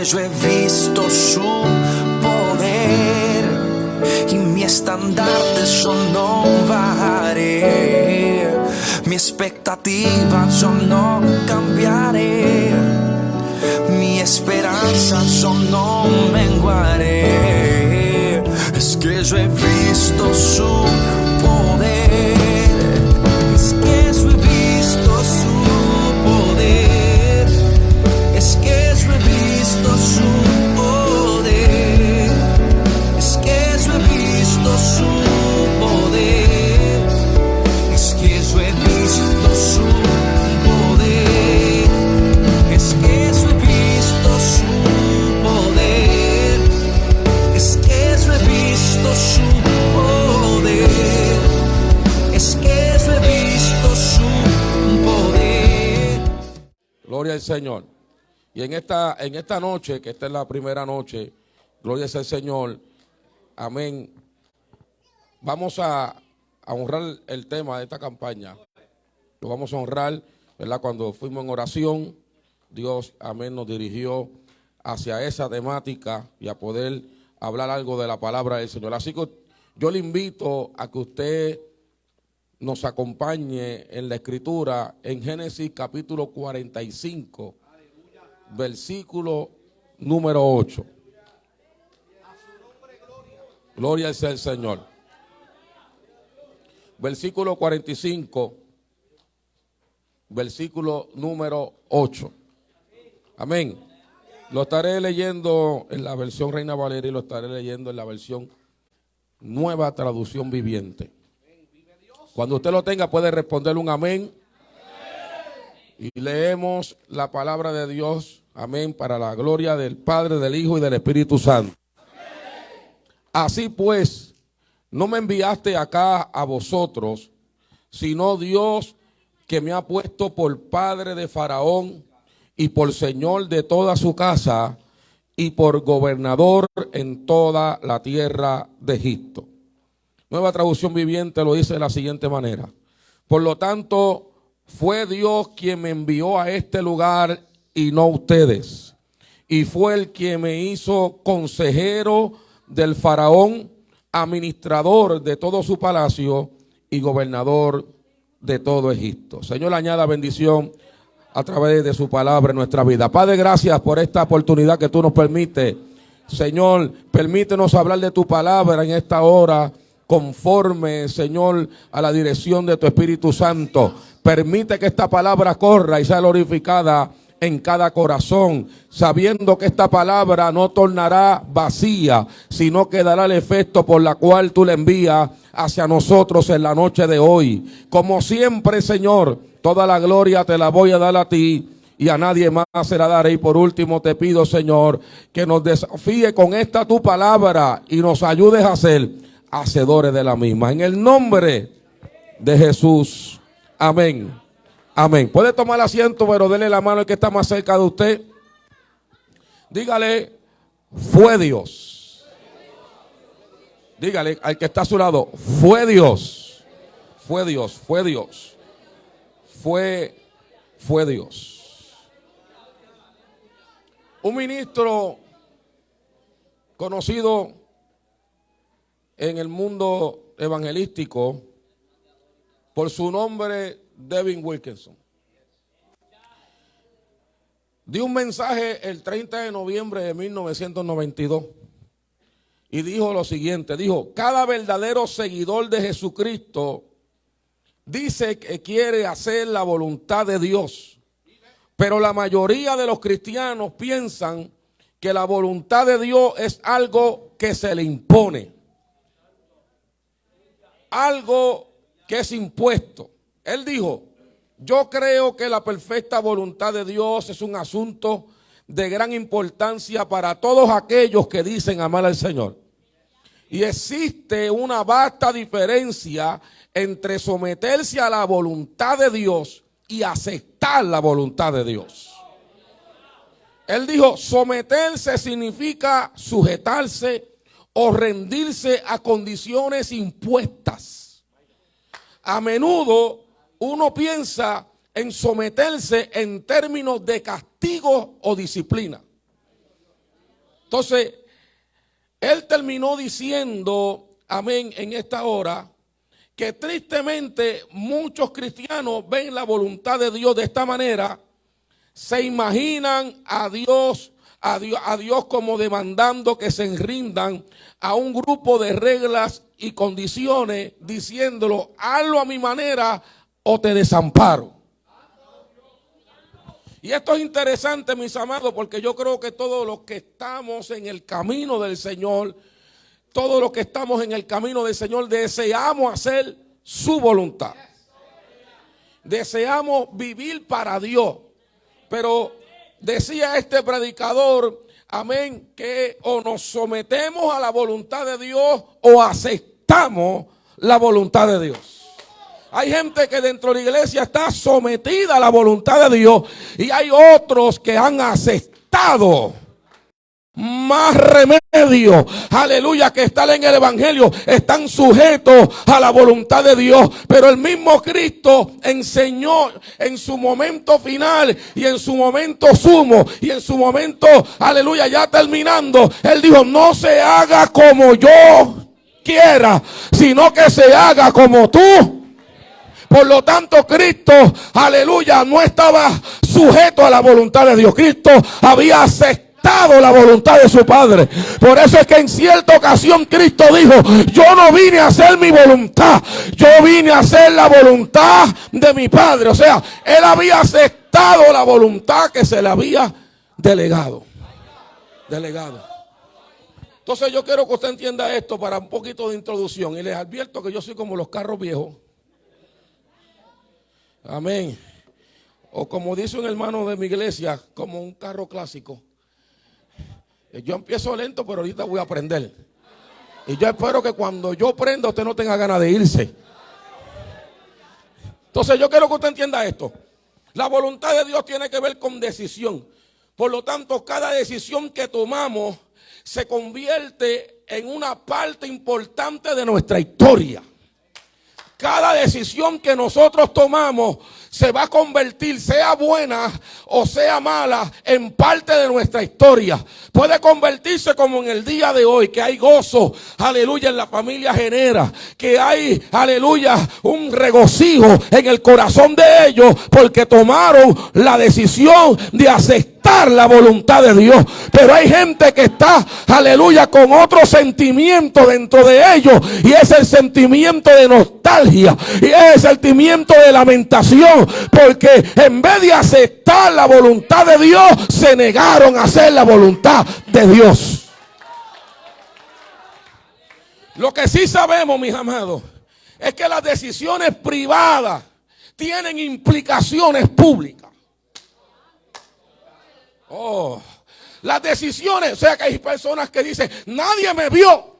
yo he visto su poder y mi estandarte yo no bajaré. Mi expectativa yo no cambiaré. Mi esperanza yo no menguaré. Es que yo he visto su poder. Es que yo he visto su poder. Es que yo he visto su poder. Es que yo he visto su poder. Es que yo he visto su poder. Es que yo he visto su poder. Es que yo he visto su poder. Es que yo he visto su poder. Gloria al Señor. Y en esta noche, que esta es la primera noche, gloria al Señor, amén. Vamos a honrar el tema de esta campaña. Lo vamos a honrar, ¿verdad? Cuando fuimos en oración, Dios, amén, nos dirigió hacia esa temática y a poder hablar algo de la palabra del Señor. Así que yo le invito a que usted nos acompañe en la escritura en Génesis capítulo 45, versículo número 8. Gloria sea el Señor. Versículo 45, versículo número 8. Amén. Lo estaré leyendo en la versión Reina Valeria y lo estaré leyendo en la versión Nueva Traducción Viviente. Cuando usted lo tenga puede responder un amén. Y leemos la palabra de Dios, amén, para la gloria del Padre, del Hijo y del Espíritu Santo. Así pues, no me enviaste acá a vosotros, sino Dios que me ha puesto por padre de Faraón y por señor de toda su casa y por gobernador en toda la tierra de Egipto. Nueva Traducción Viviente lo dice de la siguiente manera. Por lo tanto, fue Dios quien me envió a este lugar y no ustedes. Y fue el que me hizo consejero del Faraón, administrador de todo su palacio y gobernador de todo Egipto. Señor, añada bendición a través de su palabra en nuestra vida. Padre, gracias por esta oportunidad que tú nos permites. Señor, permítenos hablar de tu palabra en esta hora, conforme, Señor, a la dirección de tu Espíritu Santo. Permite que esta palabra corra y sea glorificada en cada corazón, sabiendo que esta palabra no tornará vacía, sino que dará el efecto por la cual tú la envías hacia nosotros en la noche de hoy. Como siempre, Señor, toda la gloria te la voy a dar a ti y a nadie más se la daré. Y por último te pido, Señor, que nos desafíe con esta tu palabra y nos ayudes a ser hacedores de la misma. En el nombre de Jesús. Amén. Amén. Puede tomar asiento, pero dele la mano al que está más cerca de usted. Dígale, fue Dios. Dígale al que está a su lado, fue Dios. Fue Dios, fue Dios. Fue Dios. Un ministro conocido en el mundo evangelístico por su nombre, Devin Wilkinson, dio un mensaje el 30 de noviembre de 1992 y dijo lo siguiente, dijo: cada verdadero seguidor de Jesucristo dice que quiere hacer la voluntad de Dios, pero la mayoría de los cristianos piensan que la voluntad de Dios es algo que se le impone, algo que es impuesto. Él dijo: yo creo que la perfecta voluntad de Dios es un asunto de gran importancia para todos aquellos que dicen amar al Señor. Y existe una vasta diferencia entre someterse a la voluntad de Dios y aceptar la voluntad de Dios. Él dijo: someterse significa sujetarse o rendirse a condiciones impuestas. A menudo uno piensa en someterse en términos de castigo o disciplina. Entonces, él terminó diciendo, amén, en esta hora, que tristemente muchos cristianos ven la voluntad de Dios de esta manera, se imaginan a Dios como demandando que se rindan a un grupo de reglas y condiciones, diciéndolo, hazlo a mi manera o te desamparo. Y esto es interesante, mis amados, porque yo creo que todos los que estamos en el camino del Señor, todos los que estamos en el camino del Señor, deseamos hacer su voluntad. Deseamos vivir para Dios. Pero decía este predicador, amén, que o nos sometemos a la voluntad de Dios o aceptamos la voluntad de Dios. Hay gente que dentro de la iglesia está sometida a la voluntad de Dios y hay otros que han aceptado más remedio, aleluya, que estar en el evangelio, están sujetos a la voluntad de Dios. Pero el mismo Cristo enseñó en su momento final y en su momento sumo y en su momento, aleluya, ya terminando, él dijo, no se haga como yo quiera, sino que se haga como tú. Por lo tanto, Cristo, aleluya, no estaba sujeto a la voluntad de Dios. Cristo había aceptado la voluntad de su Padre. Por eso es que en cierta ocasión Cristo dijo, yo no vine a hacer mi voluntad, yo vine a hacer la voluntad de mi Padre. O sea, él había aceptado la voluntad que se le había delegado. Entonces yo quiero que usted entienda esto para un poquito de introducción. Y les advierto que yo soy como los carros viejos. Amén. O como dice un hermano de mi iglesia, como un carro clásico. Yo empiezo lento, pero ahorita voy a aprender. Y yo espero que cuando yo prenda usted no tenga ganas de irse. Entonces yo quiero que usted entienda esto. La voluntad de Dios tiene que ver con decisión. Por lo tanto, cada decisión que tomamos se convierte en una parte importante de nuestra historia. Cada decisión que nosotros tomamos se va a convertir, sea buena o sea mala, en parte de nuestra historia. Puede convertirse como en el día de hoy, que hay gozo, aleluya, en la familia Genera, que hay, aleluya, un regocijo en el corazón de ellos porque tomaron la decisión de aceptar la voluntad de Dios. Pero hay gente que está, aleluya, con otro sentimiento dentro de ellos, y es el sentimiento de nostalgia y es el sentimiento de lamentación, porque en vez de aceptar la voluntad de Dios, se negaron a hacer la voluntad de Dios. Lo que sí sabemos, mis amados, es que las decisiones privadas tienen implicaciones públicas. Las decisiones, o sea que hay personas que dicen, nadie me vio.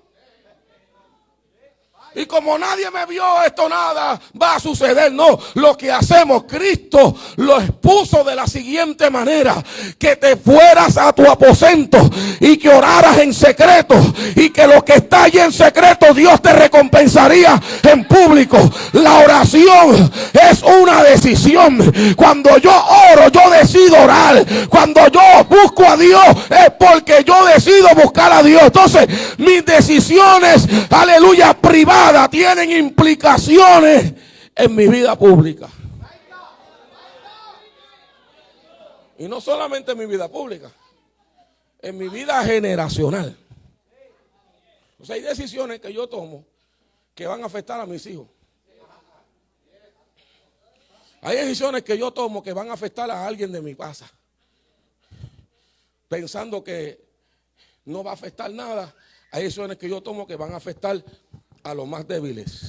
Y como nadie me vio, esto nada va a suceder. No, lo que hacemos, Cristo lo expuso de la siguiente manera: que te fueras a tu aposento y que oraras en secreto, y que lo que está allí en secreto Dios te recompensaría en público. La oración es una decisión. Cuando yo oro, yo decido orar. Cuando yo busco a Dios, es porque yo decido buscar a Dios. Entonces, mis decisiones, aleluya, privadas, tienen implicaciones en mi vida pública. Y no solamente en mi vida pública, en mi vida generacional. O sea, hay decisiones que yo tomo que van a afectar a mis hijos. Hay decisiones que yo tomo que van a afectar a alguien de mi casa, pensando que no va a afectar nada. Hay decisiones que yo tomo que van a afectar a los más débiles.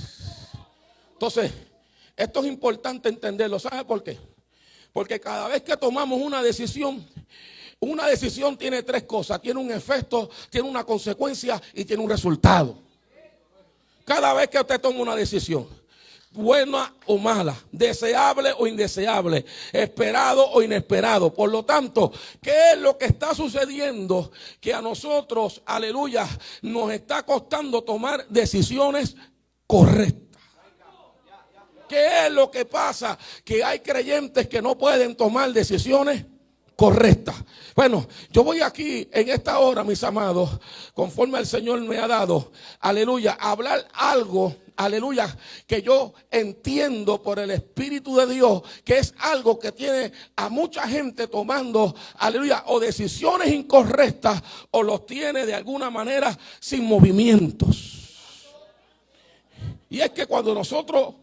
Entonces, esto es importante entenderlo. ¿Sabe por qué? Porque cada vez que tomamos una decisión tiene tres cosas: tiene un efecto, tiene una consecuencia y tiene un resultado. Cada vez que usted toma una decisión, buena o mala, deseable o indeseable, esperado o inesperado. Por lo tanto, ¿qué es lo que está sucediendo? Que a nosotros, aleluya, nos está costando tomar decisiones correctas. ¿Qué es lo que pasa? Que hay creyentes que no pueden tomar decisiones correcta. Bueno, yo voy aquí en esta hora, mis amados, conforme el Señor me ha dado, aleluya, a hablar algo, aleluya, que yo entiendo por el Espíritu de Dios, que es algo que tiene a mucha gente tomando, aleluya, o decisiones incorrectas, o los tiene de alguna manera sin movimientos. Y es que cuando nosotros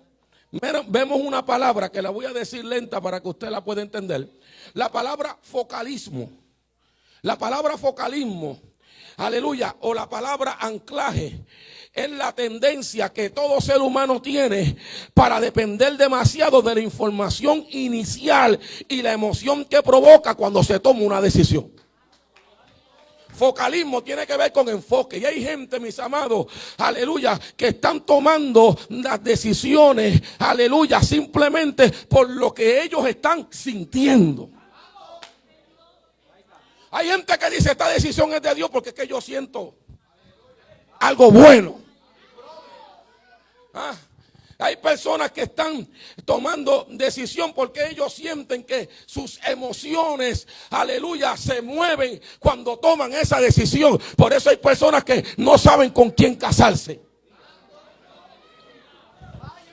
vemos una palabra que la voy a decir lenta para que usted la pueda entender. La palabra focalismo. La palabra focalismo, aleluya, o la palabra anclaje, es la tendencia que todo ser humano tiene para depender demasiado de la información inicial y la emoción que provoca cuando se toma una decisión. Focalismo tiene que ver con enfoque. Y hay gente, mis amados, aleluya, que están tomando las decisiones, aleluya, simplemente por lo que ellos están sintiendo. Hay gente que dice, esta decisión es de Dios porque es que yo siento algo bueno. Hay personas que están tomando decisión porque ellos sienten que sus emociones, aleluya, se mueven cuando toman esa decisión. Por eso hay personas que no saben con quién casarse.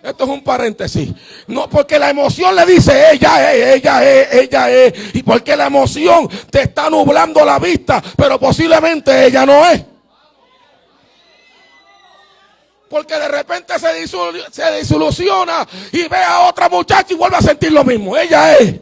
Esto es un paréntesis. No, porque la emoción le dice ella es. Y porque la emoción te está nublando la vista, pero posiblemente ella no es. Porque de repente se desilusiona y ve a otra muchacha y vuelve a sentir lo mismo. Ella es.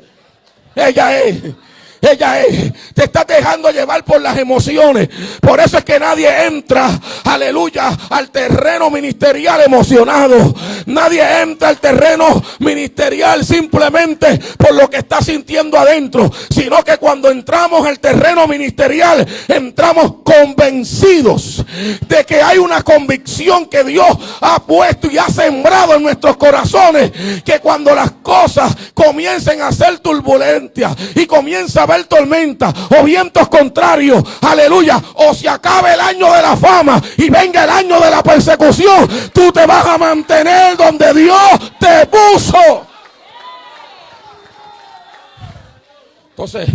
Te está dejando llevar por las emociones. Por eso es que nadie entra, aleluya, al terreno ministerial emocionado. Nadie entra al terreno ministerial simplemente por lo que está sintiendo adentro, sino que cuando entramos al terreno ministerial, entramos convencidos de que hay una convicción que Dios ha puesto y ha sembrado en nuestros corazones, que cuando las cosas comiencen a ser turbulentas y comienza a haber tormenta o vientos contrarios, aleluya, o se acabe el año de la fama y venga el año de la persecución, tú te vas a mantener donde Dios te puso. Entonces,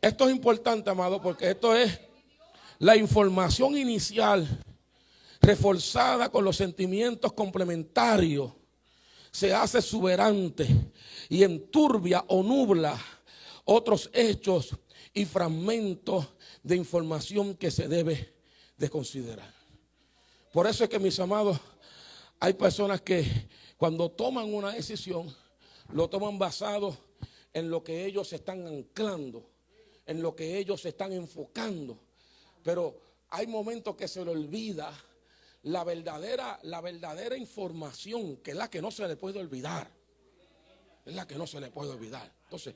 esto es importante, amado, porque esto es la información inicial reforzada con los sentimientos complementarios, se hace exuberante y enturbia o nubla otros hechos y fragmentos de información que se debe de considerar. Por eso es que, mis amados, hay personas que cuando toman una decisión, lo toman basado en lo que ellos están anclando, en lo que ellos se están enfocando. Pero hay momentos que se le olvida la verdadera información, que es la que no se le puede olvidar. Es la que no se le puede olvidar. Entonces,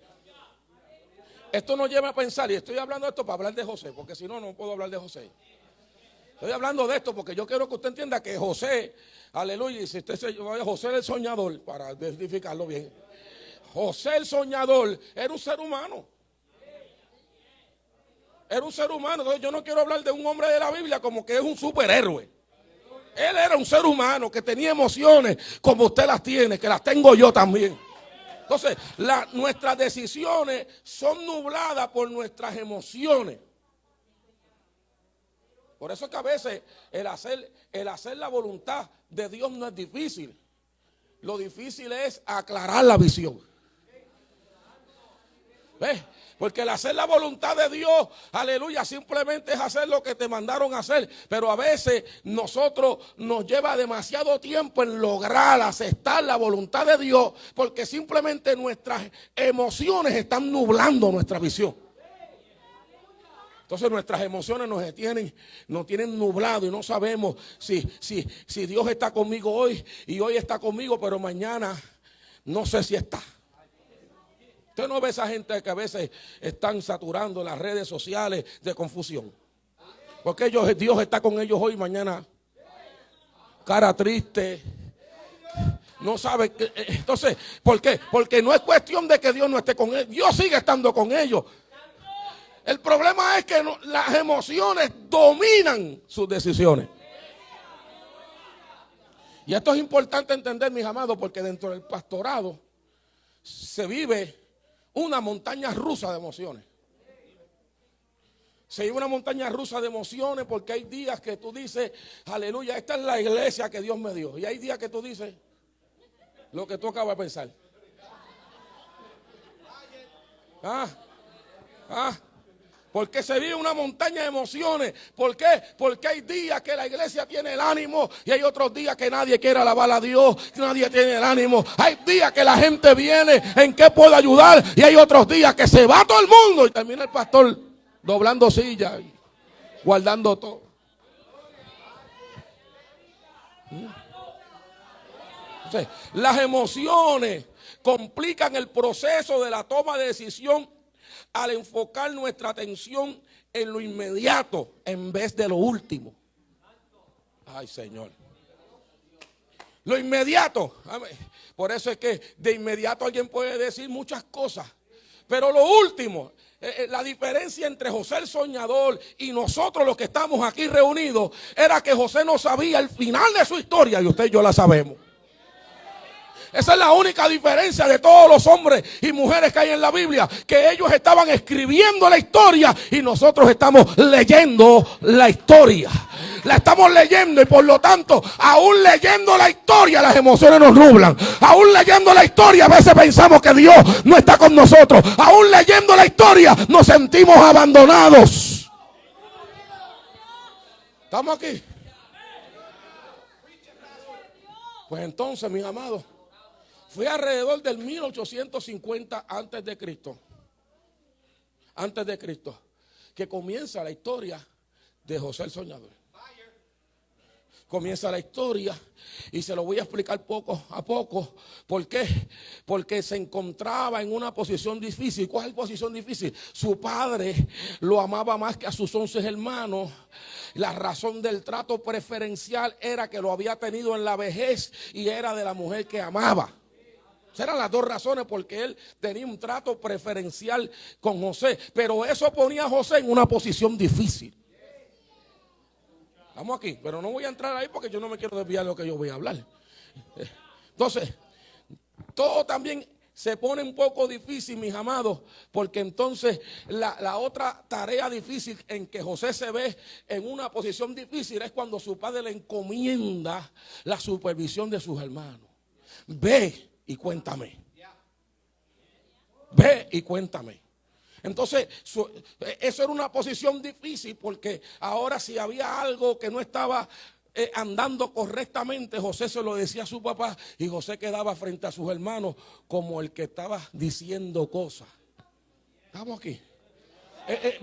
esto nos lleva a pensar, y estoy hablando de esto para hablar de José, porque si no, no puedo hablar de José. Estoy hablando de esto porque yo quiero que usted entienda que José, aleluya, y si usted se llama José el soñador, para identificarlo bien, José el soñador era un ser humano. Era un ser humano. Entonces yo no quiero hablar de un hombre de la Biblia como que es un superhéroe. Él era un ser humano que tenía emociones como usted las tiene, que las tengo yo también. Entonces, nuestras decisiones son nubladas por nuestras emociones. Por eso es que a veces el hacer la voluntad de Dios no es difícil. Lo difícil es aclarar la visión. ¿Ves? Porque el hacer la voluntad de Dios, aleluya, simplemente es hacer lo que te mandaron a hacer. Pero a veces nosotros nos lleva demasiado tiempo en lograr aceptar la voluntad de Dios, porque simplemente nuestras emociones están nublando nuestra visión. Entonces nuestras emociones nos tienen nublado y no sabemos si Dios está conmigo hoy y hoy está conmigo, pero mañana no sé si está. Usted no ve esa gente que a veces están saturando las redes sociales de confusión. Porque Dios está con ellos hoy y mañana cara triste. No sabe. Entonces, ¿por qué? Porque no es cuestión de que Dios no esté con ellos. Dios sigue estando con ellos. El problema es que las emociones dominan sus decisiones. Y esto es importante entender, mis amados, porque dentro del pastorado se vive una montaña rusa de emociones. Se iba una montaña rusa de emociones porque hay días que tú dices, aleluya, esta es la iglesia que Dios me dio. Y hay días que tú dices lo que tú acabas de pensar. Porque se vive una montaña de emociones. ¿Por qué? Porque hay días que la iglesia tiene el ánimo y hay otros días que nadie quiere alabar a Dios, nadie tiene el ánimo. Hay días que la gente viene, ¿en qué puedo ayudar? Y hay otros días que se va todo el mundo y termina el pastor doblando sillas y guardando todo. Entonces, las emociones complican el proceso de la toma de decisión al enfocar nuestra atención en lo inmediato en vez de lo último. Ay, Señor. Lo inmediato. Por eso es que de inmediato alguien puede decir muchas cosas. Pero lo último, la diferencia entre José el soñador y nosotros los que estamos aquí reunidos, era que José no sabía el final de su historia y usted y yo la sabemos. Esa es la única diferencia de todos los hombres y mujeres que hay en la Biblia, que ellos estaban escribiendo la historia y nosotros estamos leyendo la historia. La estamos leyendo y por lo tanto, aún leyendo la historia, las emociones nos nublan. Aún leyendo la historia, a veces pensamos que Dios no está con nosotros. Aún leyendo la historia, nos sentimos abandonados. ¿Estamos aquí? Pues entonces, mis amados, fue alrededor del 1850 antes de Cristo, que comienza la historia de José el soñador. Comienza la historia y se lo voy a explicar poco a poco. ¿Por qué? Porque se encontraba en una posición difícil. ¿Cuál es la posición difícil? Su padre lo amaba más que a sus 11 hermanos. La razón del trato preferencial era que lo había tenido en la vejez y era de la mujer que amaba. Esas eran las dos razones porque él tenía un trato preferencial con José. Pero eso ponía a José en una posición difícil. Estamos aquí, pero no voy a entrar ahí porque yo no me quiero desviar de lo que yo voy a hablar. Entonces, todo también se pone un poco difícil, mis amados, porque entonces la otra tarea difícil en que José se ve en una posición difícil es cuando su padre le encomienda la supervisión de sus hermanos. Ve y cuéntame. Ve y cuéntame. Entonces, eso era una posición difícil porque ahora si había algo que no estaba andando correctamente, José se lo decía a su papá y José quedaba frente a sus hermanos como el que estaba diciendo cosas. ¿Estamos aquí?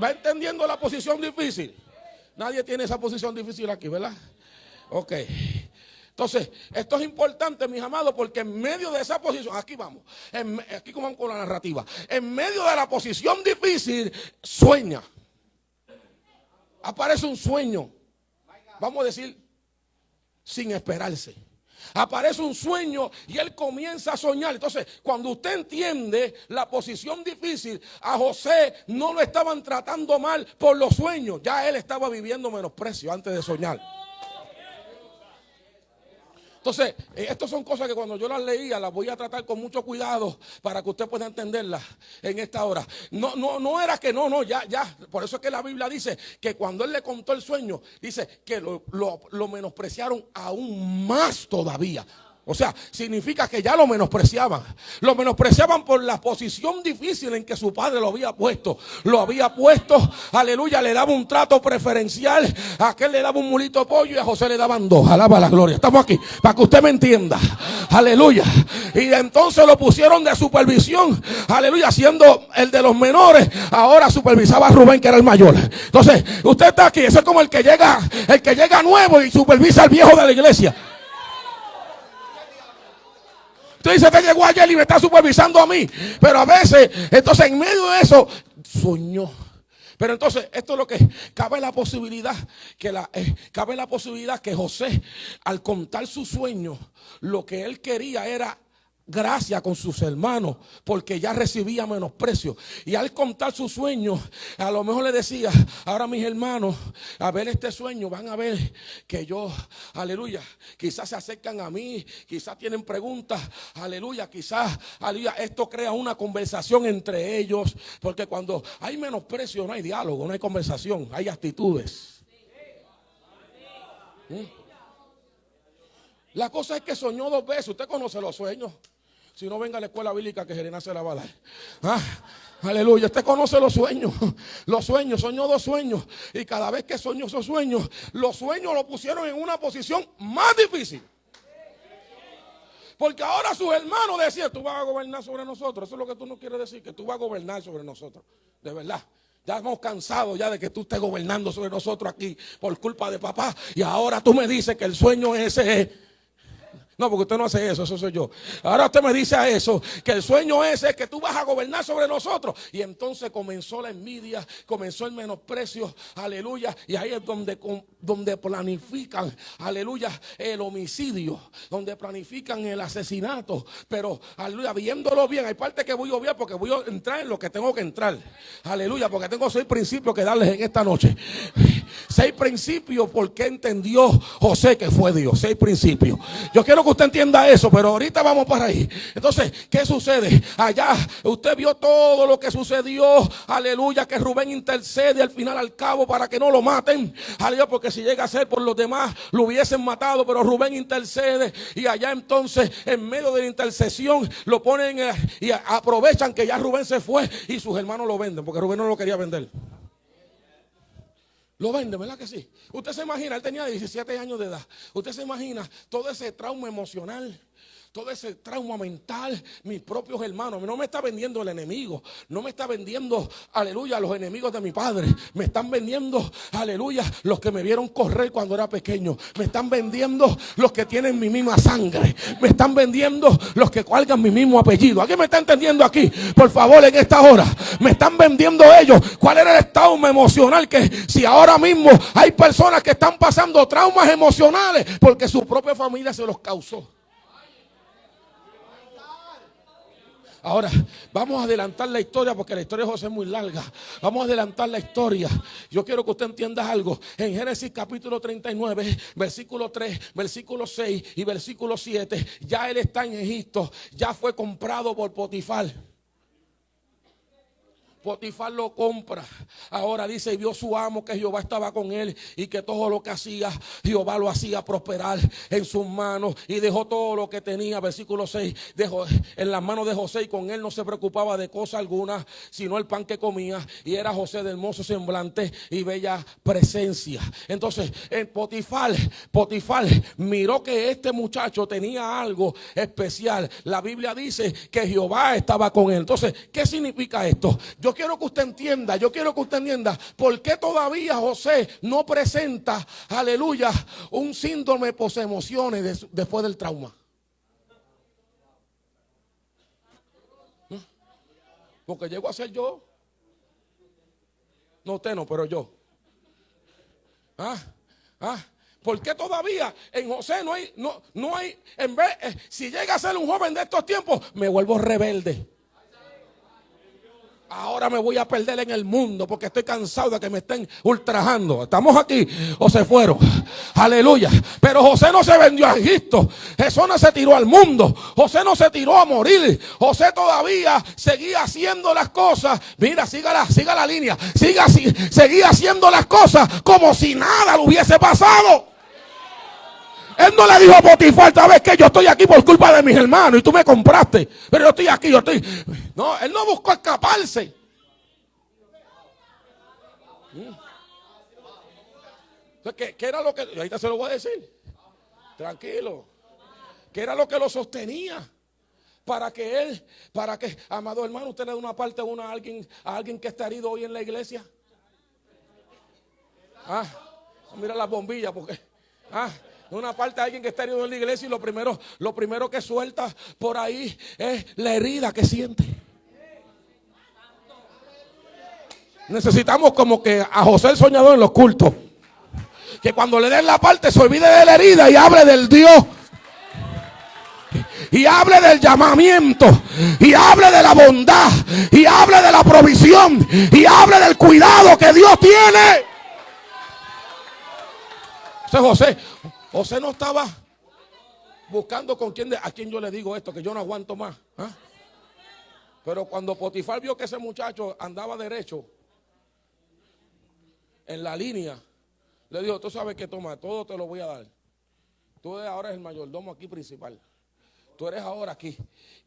¿Va entendiendo la posición difícil? Nadie tiene esa posición difícil aquí, ¿verdad? Ok. Entonces, esto es importante, mis amados, porque en medio de esa posición, aquí vamos, aquí vamos con la narrativa, en medio de la posición difícil, sueña. Aparece un sueño, vamos a decir, sin esperarse. Aparece un sueño y él comienza a soñar. Entonces, cuando usted entiende la posición difícil, a José no lo estaban tratando mal por los sueños. Ya él estaba viviendo menosprecio antes de soñar. Entonces, estas son cosas que cuando yo las leía las voy a tratar con mucho cuidado para que usted pueda entenderlas en esta hora. No era que ya. Por eso es que la Biblia dice que cuando él le contó el sueño, dice que lo menospreciaron aún más todavía. O sea, significa que ya lo menospreciaban. Lo menospreciaban por la posición difícil en que su padre lo había puesto. Lo había puesto, aleluya, le daba un trato preferencial. A aquel le daba un mulito de pollo y a José le daban 2. Alaba la gloria. Estamos aquí para que usted me entienda. Aleluya. Y entonces lo pusieron de supervisión. Aleluya, siendo el de los menores. Ahora supervisaba a Rubén, que era el mayor. Entonces, usted está aquí. Eso es como el que llega nuevo y supervisa al viejo de la iglesia. Usted dice que llegó ayer y me está supervisando a mí. Pero a veces, entonces en medio de eso, soñó. Pero entonces, esto es lo que cabe la posibilidad que José, al contar su sueño, lo que él quería era gracia con sus hermanos porque ya recibía menosprecio. Y al contar su sueño, a lo mejor le decía: ahora mis hermanos, a ver este sueño, van a ver que yo, aleluya, quizás se acercan a mí, quizás tienen preguntas, aleluya, quizás, aleluya, esto crea una conversación entre ellos, porque cuando hay menosprecio no hay diálogo, no hay conversación, hay actitudes. La cosa es que soñó 2 veces. Usted conoce los sueños. Si no, venga a la escuela bíblica que Jerena se la va a dar. Aleluya, usted conoce los sueños. Los sueños, soñó 2 sueños. Y cada vez que soñó esos sueños, los sueños lo pusieron en una posición más difícil. Porque ahora sus hermanos decían: tú vas a gobernar sobre nosotros. Eso es lo que tú no quieres decir, que tú vas a gobernar sobre nosotros. De verdad. Ya hemos cansado ya de que tú estés gobernando sobre nosotros aquí por culpa de papá. Y ahora tú me dices que el sueño ese es... No, porque usted no hace eso, eso soy yo. Ahora usted me dice a eso, que el sueño ese es que tú vas a gobernar sobre nosotros. Y entonces comenzó la envidia, comenzó el menosprecio, aleluya. Y ahí es donde planifican, aleluya, el homicidio, donde planifican el asesinato. Pero, aleluya, viéndolo bien, hay parte que voy a obviar porque voy a entrar en lo que tengo que entrar. Aleluya, porque tengo 6 principios que darles en esta noche. 6 principios porque entendió José que fue Dios. 6 principios. Yo quiero que usted entienda eso, pero ahorita vamos para ahí. Entonces, ¿qué sucede? Allá usted vio todo lo que sucedió. Aleluya, que Rubén intercede al final, al cabo, para que no lo maten. Aleluya, porque si llega a ser por los demás, lo hubiesen matado, pero Rubén intercede. Y allá entonces, en medio de la intercesión, lo ponen y aprovechan que ya Rubén se fue y sus hermanos lo venden, porque Rubén no lo quería vender. Lo vende, ¿verdad que sí? Usted se imagina, él tenía 17 años de edad. Usted se imagina todo ese trauma emocional, todo ese trauma mental. Mis propios hermanos, no me está vendiendo el enemigo, no me está vendiendo, aleluya, los enemigos de mi padre. Me están vendiendo, aleluya, los que me vieron correr cuando era pequeño. Me están vendiendo los que tienen mi misma sangre. Me están vendiendo los que cargan mi mismo apellido. ¿Alguien me está entendiendo aquí? Por favor, en esta hora. Me están vendiendo ellos. ¿Cuál era el estado emocional? Que si ahora mismo hay personas que están pasando traumas emocionales porque su propia familia se los causó. Ahora, vamos a adelantar la historia porque la historia de José es muy larga. Vamos a adelantar la historia. Yo quiero que usted entienda algo. En Génesis capítulo 39, versículo 3, versículo 6 y versículo 7, ya él está en Egipto. Ya fue comprado por Potifar. Potifar lo compra. Ahora dice: y vio su amo que Jehová estaba con él y que todo lo que hacía, Jehová lo hacía prosperar en sus manos, y dejó todo lo que tenía. Versículo 6, dejó en las manos de José, y con él no se preocupaba de cosa alguna, sino el pan que comía. Y era José de hermoso semblante y bella presencia. Entonces Potifar miró que este muchacho tenía algo especial. La Biblia dice que Jehová estaba con él. Entonces, ¿qué significa esto? Yo quiero que usted entienda por qué todavía José no presenta, aleluya, un síndrome posemociones después del trauma. Porque llego a ser yo. No, usted no, pero yo. ¿Por qué todavía en José no hay, en vez, si llega a ser un joven de estos tiempos, me vuelvo rebelde? Ahora me voy a perder en el mundo porque estoy cansado de que me estén ultrajando. ¿Estamos aquí o se fueron? Aleluya. Pero José no se vendió a Egipto. Jesús no se tiró al mundo. José no se tiró a morir. José todavía seguía haciendo las cosas. Mira, siga la línea. Seguía haciendo las cosas como si nada le hubiese pasado. Él no le dijo a Potifar: esta vez que yo estoy aquí por culpa de mis hermanos y tú me compraste, pero yo estoy aquí, No, él no buscó escaparse. ¿Qué era lo que? Ahorita se lo voy a decir. Tranquilo. ¿Qué era lo que lo sostenía? Para que, amado hermano, usted le da una parte a alguien que está herido hoy en la iglesia. Mira las bombillas porque... una parte de alguien que está herido en la iglesia, y lo primero que suelta por ahí es la herida que siente. Necesitamos como que a José el soñador en los cultos, que cuando le den la parte se olvide de la herida y hable del Dios y hable del llamamiento, y hable de la bondad, y hable de la provisión, y hable del cuidado que Dios tiene. José no estaba buscando a quién yo le digo esto, que yo no aguanto más. ¿Ah? Pero cuando Potifar vio que ese muchacho andaba derecho en la línea, le dijo: tú sabes que toma, todo te lo voy a dar. Tú ahora eres el mayordomo aquí principal. Tú eres ahora aquí.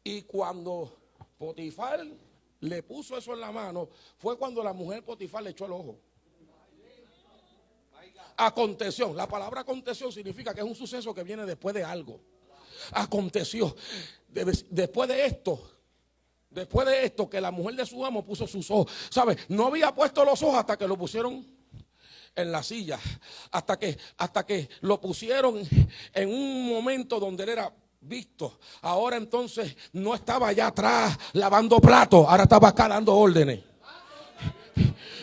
Y cuando Potifar le puso eso en la mano, fue cuando la mujer Potifar le echó el ojo. Aconteció. La palabra aconteció significa que es un suceso que viene después de algo. Aconteció. Después de esto, que la mujer de su amo puso sus ojos. ¿Sabe? No había puesto los ojos hasta que lo pusieron en la silla. Hasta que lo pusieron en un momento donde él era visto. Ahora entonces no estaba allá atrás lavando platos. Ahora estaba acá dando órdenes.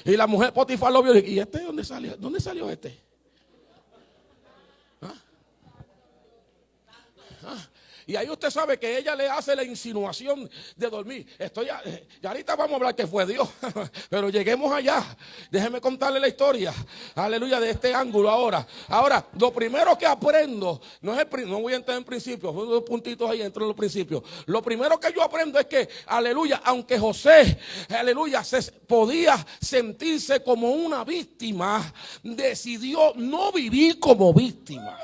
Y la mujer Potifar lo vio y dijo: ¿y este dónde salió? ¿Dónde salió este? ¿Ah? ¿Ah? Y ahí usted sabe que ella le hace la insinuación de dormir. Ya ahorita vamos a hablar que fue Dios. Pero lleguemos allá. Déjeme contarle la historia. Aleluya, de este ángulo ahora. Ahora, lo primero que aprendo, no voy a entrar en principios, son dos puntitos ahí entro en los principios. Lo primero que yo aprendo es que, aleluya, aunque José, aleluya, podía sentirse como una víctima, decidió no vivir como víctima.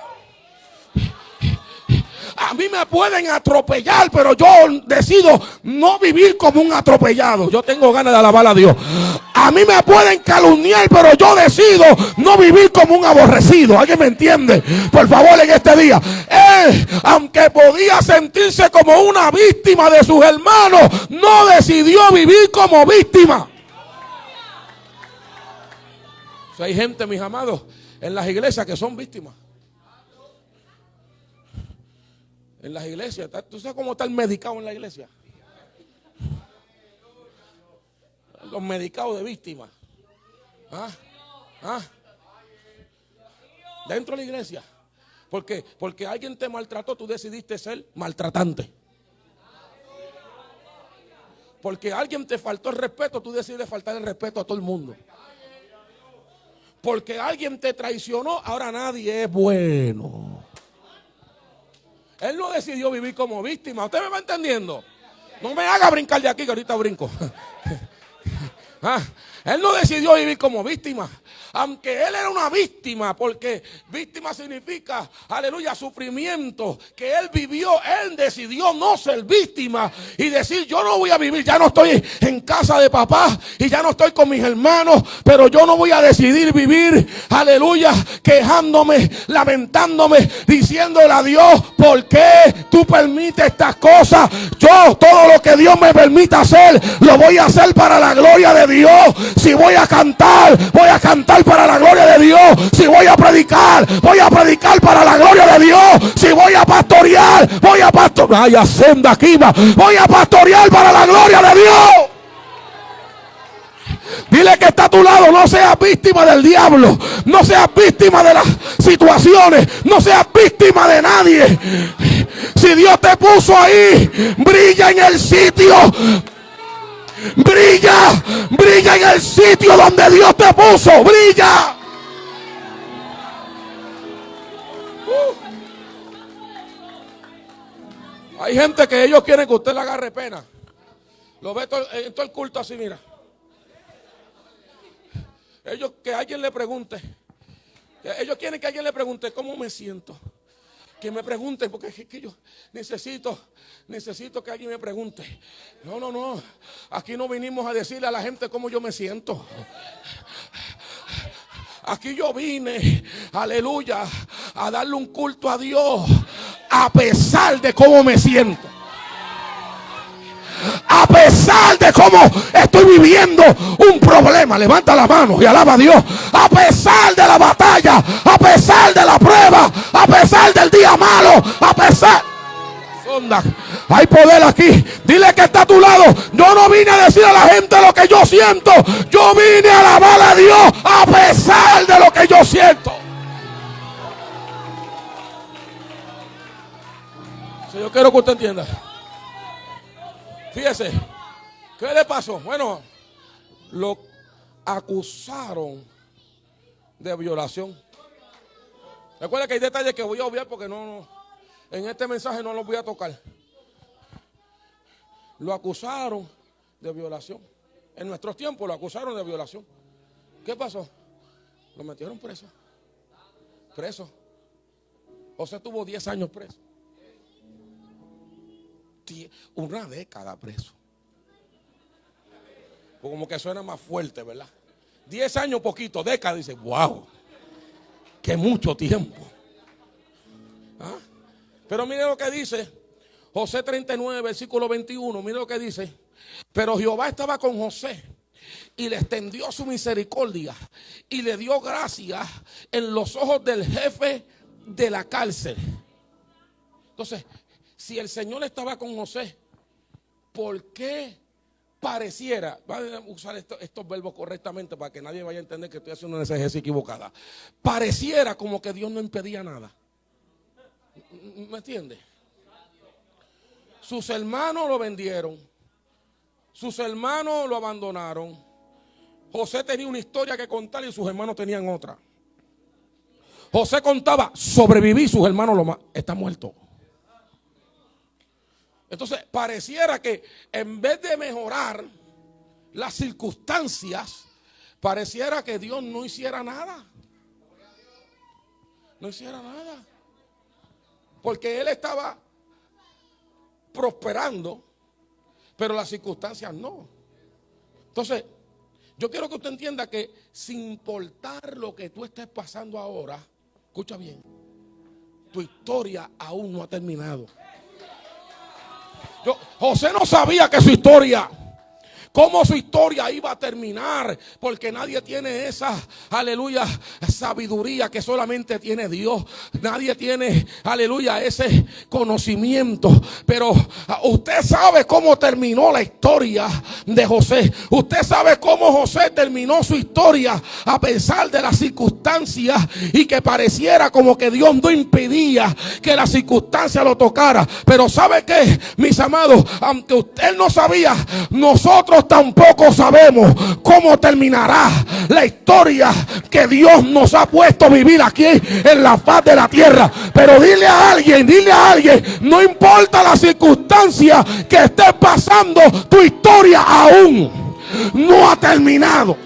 A mí me pueden atropellar, pero yo decido no vivir como un atropellado. Yo tengo ganas de alabar a Dios. A mí me pueden calumniar, pero yo decido no vivir como un aborrecido. ¿Alguien me entiende? Por favor, en este día. Él, aunque podía sentirse como una víctima de sus hermanos, no decidió vivir como víctima. O sea, hay gente, mis amados, en las iglesias que son víctimas. En las iglesias, ¿tú sabes cómo está el medicado en la iglesia? Los medicados de víctimas. ¿Ah? ¿Ah? Dentro de la iglesia. Porque alguien te maltrató, tú decidiste ser maltratante. Porque alguien te faltó el respeto, tú decides faltar el respeto a todo el mundo. Porque alguien te traicionó, ahora nadie es bueno. Él no decidió vivir como víctima. ¿Usted me va entendiendo? No me haga brincar de aquí, que ahorita brinco. Él no decidió vivir como víctima. Aunque él era una víctima, porque víctima significa, aleluya, sufrimiento que él vivió. Él decidió no ser víctima y decir: yo no voy a vivir, ya no estoy en casa de papá y ya no estoy con mis hermanos, pero yo no voy a decidir vivir, aleluya, quejándome, lamentándome, diciéndole a Dios: ¿por qué tú permites estas cosas? Yo, todo lo que Dios me permita hacer, lo voy a hacer para la gloria de Dios. Si voy a cantar para la gloria de Dios. Si voy a predicar para la gloria de Dios. Si voy a pastorear, voy a pastorear para la gloria de Dios. Dile que está a tu lado: no seas víctima del diablo, no seas víctima de las situaciones, no seas víctima de nadie. Si Dios te puso ahí, brilla en el sitio. Brilla en el sitio donde Dios te puso. Brilla. Hay gente que ellos quieren que usted le agarre pena. Lo ve en todo el culto así, mira. Ellos que alguien le pregunte. Ellos quieren que alguien le pregunte: ¿cómo me siento? Que me pregunten, porque es que yo necesito que alguien me pregunte. No. Aquí no vinimos a decirle a la gente cómo yo me siento. Aquí yo vine, aleluya, a darle un culto a Dios a pesar de cómo me siento. A pesar de cómo estoy viviendo un problema, levanta la mano y alaba a Dios. A pesar de la batalla, a pesar de la prueba, a pesar del día malo, a pesar. Hay poder aquí. Dile que está a tu lado: yo no vine a decir a la gente lo que yo siento, yo vine a alabar a Dios a pesar de lo que yo siento. Yo quiero que usted entienda. Fíjese, ¿qué le pasó? Bueno, lo acusaron de violación. Recuerda que hay detalles que voy a obviar porque en este mensaje no los voy a tocar. Lo acusaron de violación. En nuestros tiempos lo acusaron de violación. ¿Qué pasó? Lo metieron preso. Preso. José tuvo 10 años preso. Una década preso. Como que suena más fuerte, ¿verdad? 10 años poquito, década. Dice, wow, que mucho tiempo. ¿Ah? Pero mire lo que dice José 39, versículo 21. Mire lo que dice. Pero Jehová estaba con José y le extendió su misericordia y le dio gracia en los ojos del jefe de la cárcel. Entonces, si el Señor estaba con José, ¿por qué pareciera? Voy a usar estos verbos correctamente para que nadie vaya a entender que estoy haciendo una exégesis equivocada. Pareciera como que Dios no impedía nada. ¿Me entiende? Sus hermanos lo vendieron. Sus hermanos lo abandonaron. José tenía una historia que contar y sus hermanos tenían otra. José contaba, sobreviví, sus hermanos está muerto. Entonces, pareciera que en vez de mejorar las circunstancias, pareciera que Dios no hiciera nada. No hiciera nada. Porque él estaba prosperando, pero las circunstancias no. Entonces, yo quiero que usted entienda que sin importar lo que tú estés pasando ahora, escucha bien, tu historia aún no ha terminado. José no sabía que cómo su historia iba a terminar, porque nadie tiene esa, aleluya, sabiduría que solamente tiene Dios. Nadie tiene, aleluya, ese conocimiento. Pero usted sabe cómo terminó la historia de José. Usted sabe cómo José terminó su historia a pesar de las circunstancias y que pareciera como que Dios no impedía que la circunstancia lo tocara. Pero ¿sabe qué, mis amados? Aunque usted no sabía, nosotros tampoco sabemos cómo terminará la historia que Dios nos ha puesto a vivir aquí en la faz de la tierra. Pero dile a alguien, no importa la circunstancia que estés pasando, tu historia aún no ha terminado.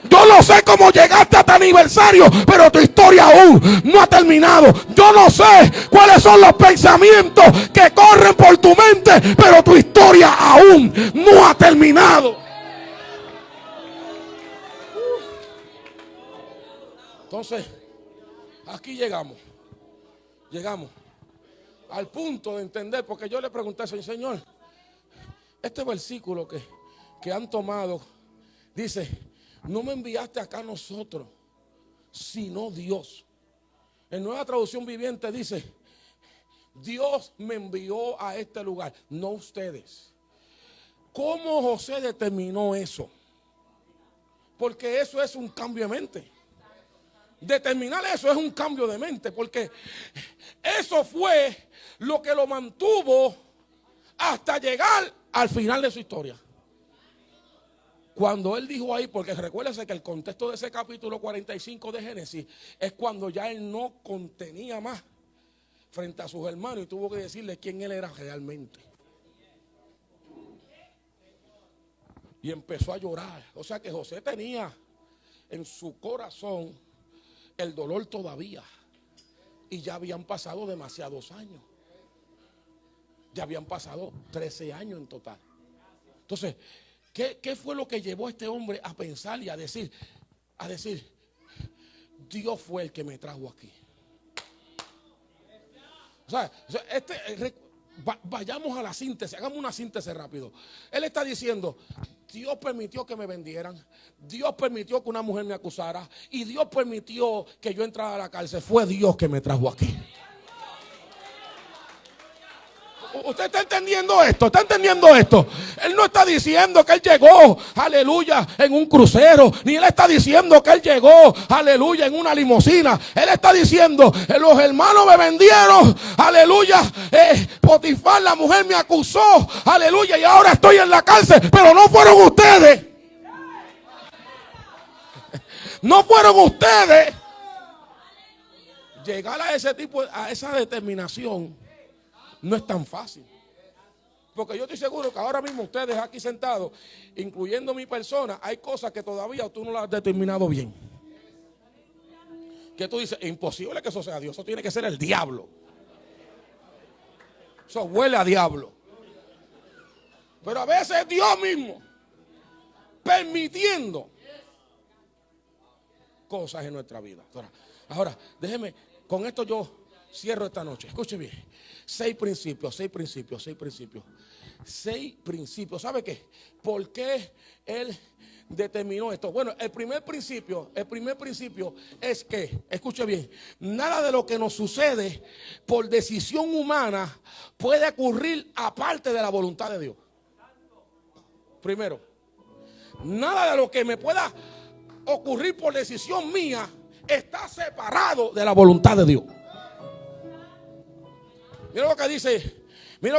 Yo no sé cómo llegaste a este aniversario, pero tu historia aún no ha terminado. Yo no sé cuáles son los pensamientos que corren por tu mente, pero tu historia aún no ha terminado. Entonces, aquí llegamos al punto de entender, porque yo le pregunté al Señor, este versículo que han tomado, dice, no me enviaste acá a nosotros, sino Dios. En Nueva Traducción Viviente dice, Dios me envió a este lugar, no ustedes. ¿Cómo José determinó eso? Porque eso es un cambio de mente. Determinar eso es un cambio de mente, porque eso fue lo que lo mantuvo hasta llegar al final de su historia. Cuando él dijo ahí, porque recuérdese que el contexto de ese capítulo 45 de Génesis es cuando ya él no contenía más frente a sus hermanos y tuvo que decirle quién él era realmente. Y empezó a llorar. O sea que José tenía en su corazón el dolor todavía. Y ya habían pasado demasiados años. Ya habían pasado 13 años en total. Entonces, ¿qué fue lo que llevó a este hombre a pensar y a decir, Dios fue el que me trajo aquí? O sea, vayamos a la síntesis, hagamos una síntesis rápido. Él está diciendo, Dios permitió que me vendieran, Dios permitió que una mujer me acusara y Dios permitió que yo entrara a la cárcel. Fue Dios que me trajo aquí. ¿Usted está entendiendo esto? ¿Está entendiendo esto? Él no está diciendo que él llegó, aleluya, en un crucero. Ni él está diciendo que él llegó, aleluya, en una limusina. Él está diciendo, los hermanos me vendieron, aleluya. Potifar, la mujer me acusó, aleluya, y ahora estoy en la cárcel. Pero no fueron ustedes. No fueron ustedes. Llegar a ese tipo, a esa determinación, no es tan fácil. Porque yo estoy seguro que ahora mismo ustedes aquí sentados, incluyendo mi persona, hay cosas que todavía tú no las has determinado bien. Que tú dices, es imposible que eso sea Dios, eso tiene que ser el diablo. Eso huele a diablo. Pero a veces es Dios mismo permitiendo cosas en nuestra vida. Ahora, déjeme, con esto yo cierro esta noche. Escuche bien. 6 principios. ¿Sabe qué? ¿Por qué él determinó esto? Bueno, el primer principio es que, escuche bien, nada de lo que nos sucede por decisión humana puede ocurrir aparte de la voluntad de Dios. Primero, nada de lo que me pueda ocurrir por decisión mía está separado de la voluntad de Dios. Mira lo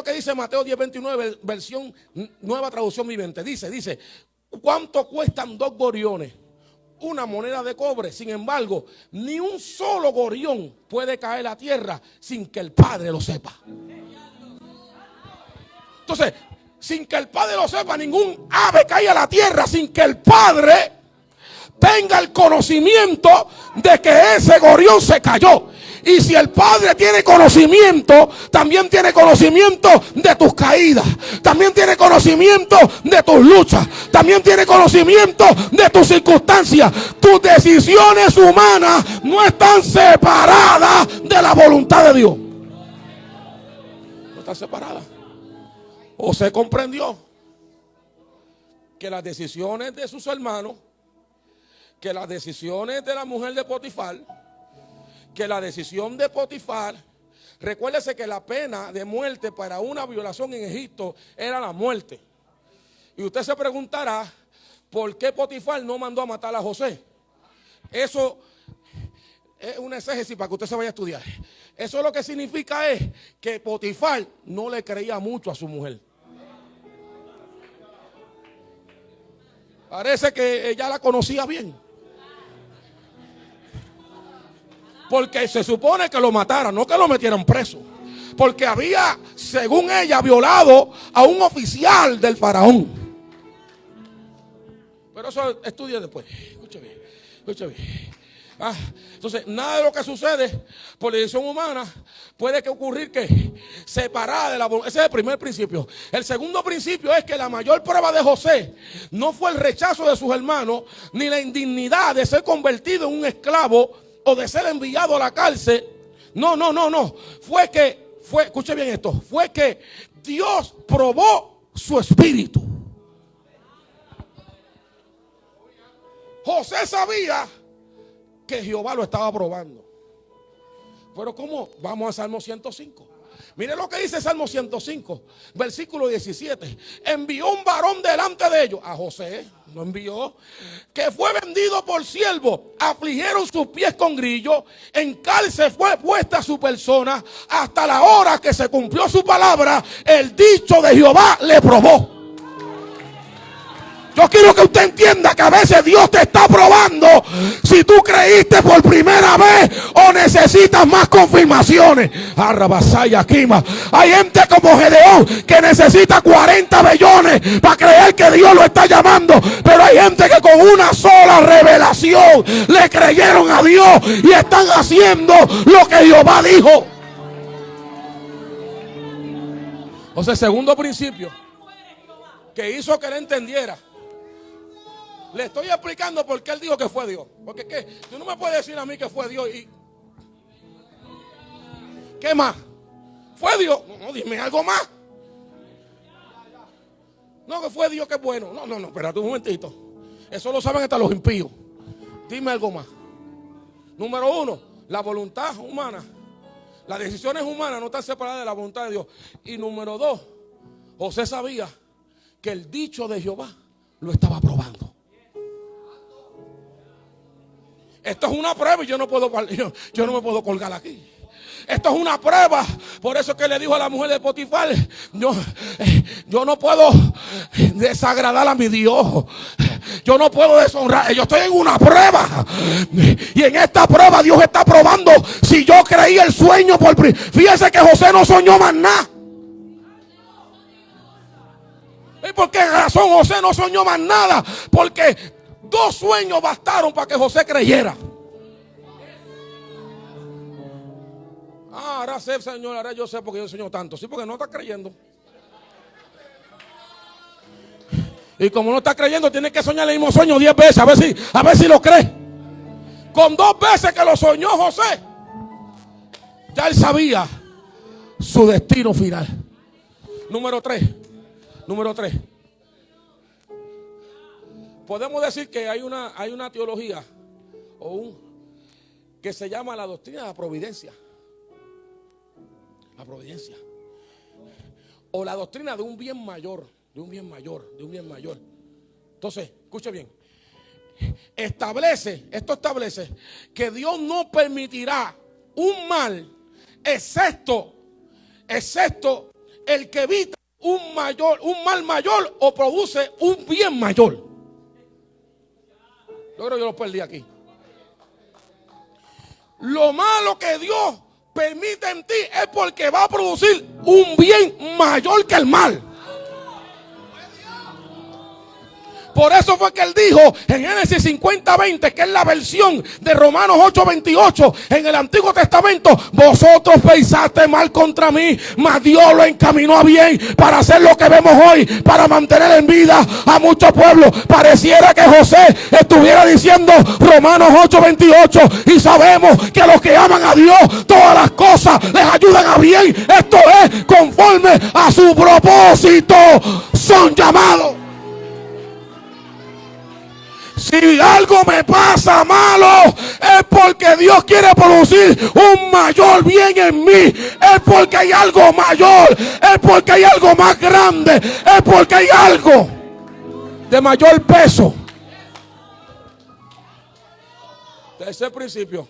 que dice Mateo 10:29, versión nueva traducción viviente. Dice, ¿cuánto cuestan 2 gorriones? Una moneda de cobre. Sin embargo, ni un solo gorrión puede caer a tierra sin que el Padre lo sepa. Entonces, sin que el Padre lo sepa, ningún ave cae a la tierra sin que el Padre tenga el conocimiento de que ese gorrión se cayó. Y si el Padre tiene conocimiento, también tiene conocimiento de tus caídas, también tiene conocimiento de tus luchas, también tiene conocimiento de tus circunstancias. Tus decisiones humanas no están separadas de la voluntad de Dios. No están separadas. O se comprendió que las decisiones de sus hermanos, que las decisiones de la mujer de Potifar, que la decisión de Potifar, recuérdese que la pena de muerte para una violación en Egipto era la muerte. Y usted se preguntará, ¿por qué Potifar no mandó a matar a José? Eso es una exégesis para que usted se vaya a estudiar. Eso lo que significa es que Potifar no le creía mucho a su mujer. Parece que ella la conocía bien. Porque se supone que lo mataran, no que lo metieran preso. Porque había, según ella, violado a un oficial del faraón. Pero eso estudia después. Escuche bien. Entonces, nada de lo que sucede por decisión humana puede ocurrir que separada de la voluntad. Ese es el primer principio. El segundo principio es que la mayor prueba de José no fue el rechazo de sus hermanos, ni la indignidad de ser convertido en un esclavo o de ser enviado a la cárcel. No. Escuche bien esto. Fue que Dios probó su espíritu. José sabía que Jehová lo estaba probando. Pero ¿cómo? Vamos a Salmo 105. Mire lo que dice Salmo 105, versículo 17. Envió un varón delante de ellos, a José, lo envió, que fue vendido por siervo. Afligieron sus pies con grillo, en cárcel fue puesta su persona, hasta la hora que se cumplió su palabra, el dicho de Jehová le probó. Yo quiero que usted entienda que a veces Dios te está probando si tú creíste por primera vez o necesitas más confirmaciones. Arrabasaya, Kima. Hay gente como Gedeón que necesita 40 vellones para creer que Dios lo está llamando. Pero hay gente que con una sola revelación le creyeron a Dios y están haciendo lo que Jehová dijo. O sea, el segundo principio que hizo que él entendiera. Le estoy explicando por qué él dijo que fue Dios. Porque ¿qué? Tú no me puedes decir a mí que fue Dios y... ¿Qué más? ¿Fue Dios? No, dime algo más. No, que fue Dios, que es bueno. No, espérate un momentito. Eso lo saben hasta los impíos. Dime algo más. Número 1, la voluntad humana. Las decisiones humanas no están separadas de la voluntad de Dios. Y número 2, José sabía que el dicho de Jehová lo estaba probando. Esto es una prueba y yo no me puedo colgar aquí. Esto es una prueba. Por eso que le dijo a la mujer de Potifar: yo no puedo desagradar a mi Dios. Yo no puedo deshonrar. Yo estoy en una prueba. Y en esta prueba Dios está probando si yo creí el sueño por primera. Fíjese que José no soñó más nada. ¿Y por qué razón José no soñó más nada? Porque 2 sueños bastaron para que José creyera. Ahora sé, Señor, ahora yo sé porque yo sueño tanto. Sí, porque no está creyendo. Y como no está creyendo, tiene que soñar el mismo sueño 10 veces, a ver si lo cree. Con 2 veces que lo soñó José, ya él sabía su destino final. Número 3. Podemos decir que hay una teología que se llama la doctrina de la providencia. La providencia. O la doctrina de un bien mayor. Entonces, escuche bien. Esto establece que Dios no permitirá un mal, excepto el que evita un mal mayor o produce un bien mayor. Yo creo que yo lo perdí aquí. Lo malo que Dios permite en ti es porque va a producir un bien mayor que el mal. Por eso fue que él dijo en Génesis 50:20, que es la versión de Romanos 8:28 en el Antiguo Testamento: vosotros pensaste mal contra mí, mas Dios lo encaminó a bien para hacer lo que vemos hoy, para mantener en vida a muchos pueblos. Pareciera que José estuviera diciendo Romanos 8:28, y sabemos que a los que aman a Dios todas las cosas les ayudan a bien. Esto es conforme a su propósito son llamados. Si algo me pasa malo, es porque Dios quiere producir un mayor bien en mí. Es porque hay algo mayor. Es porque hay algo más grande. Es porque hay algo de mayor peso. Tercer principio: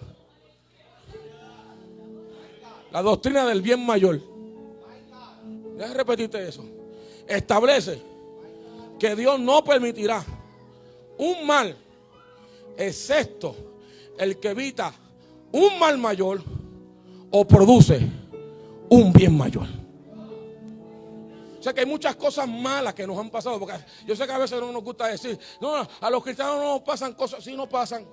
la doctrina del bien mayor. Déjame repetirte eso. Establece que Dios no permitirá un mal, excepto el que evita un mal mayor o produce un bien mayor. O sea que hay muchas cosas malas que nos han pasado, porque yo sé que a veces no nos gusta decir, no, a los cristianos no nos pasan cosas. Sí nos pasan.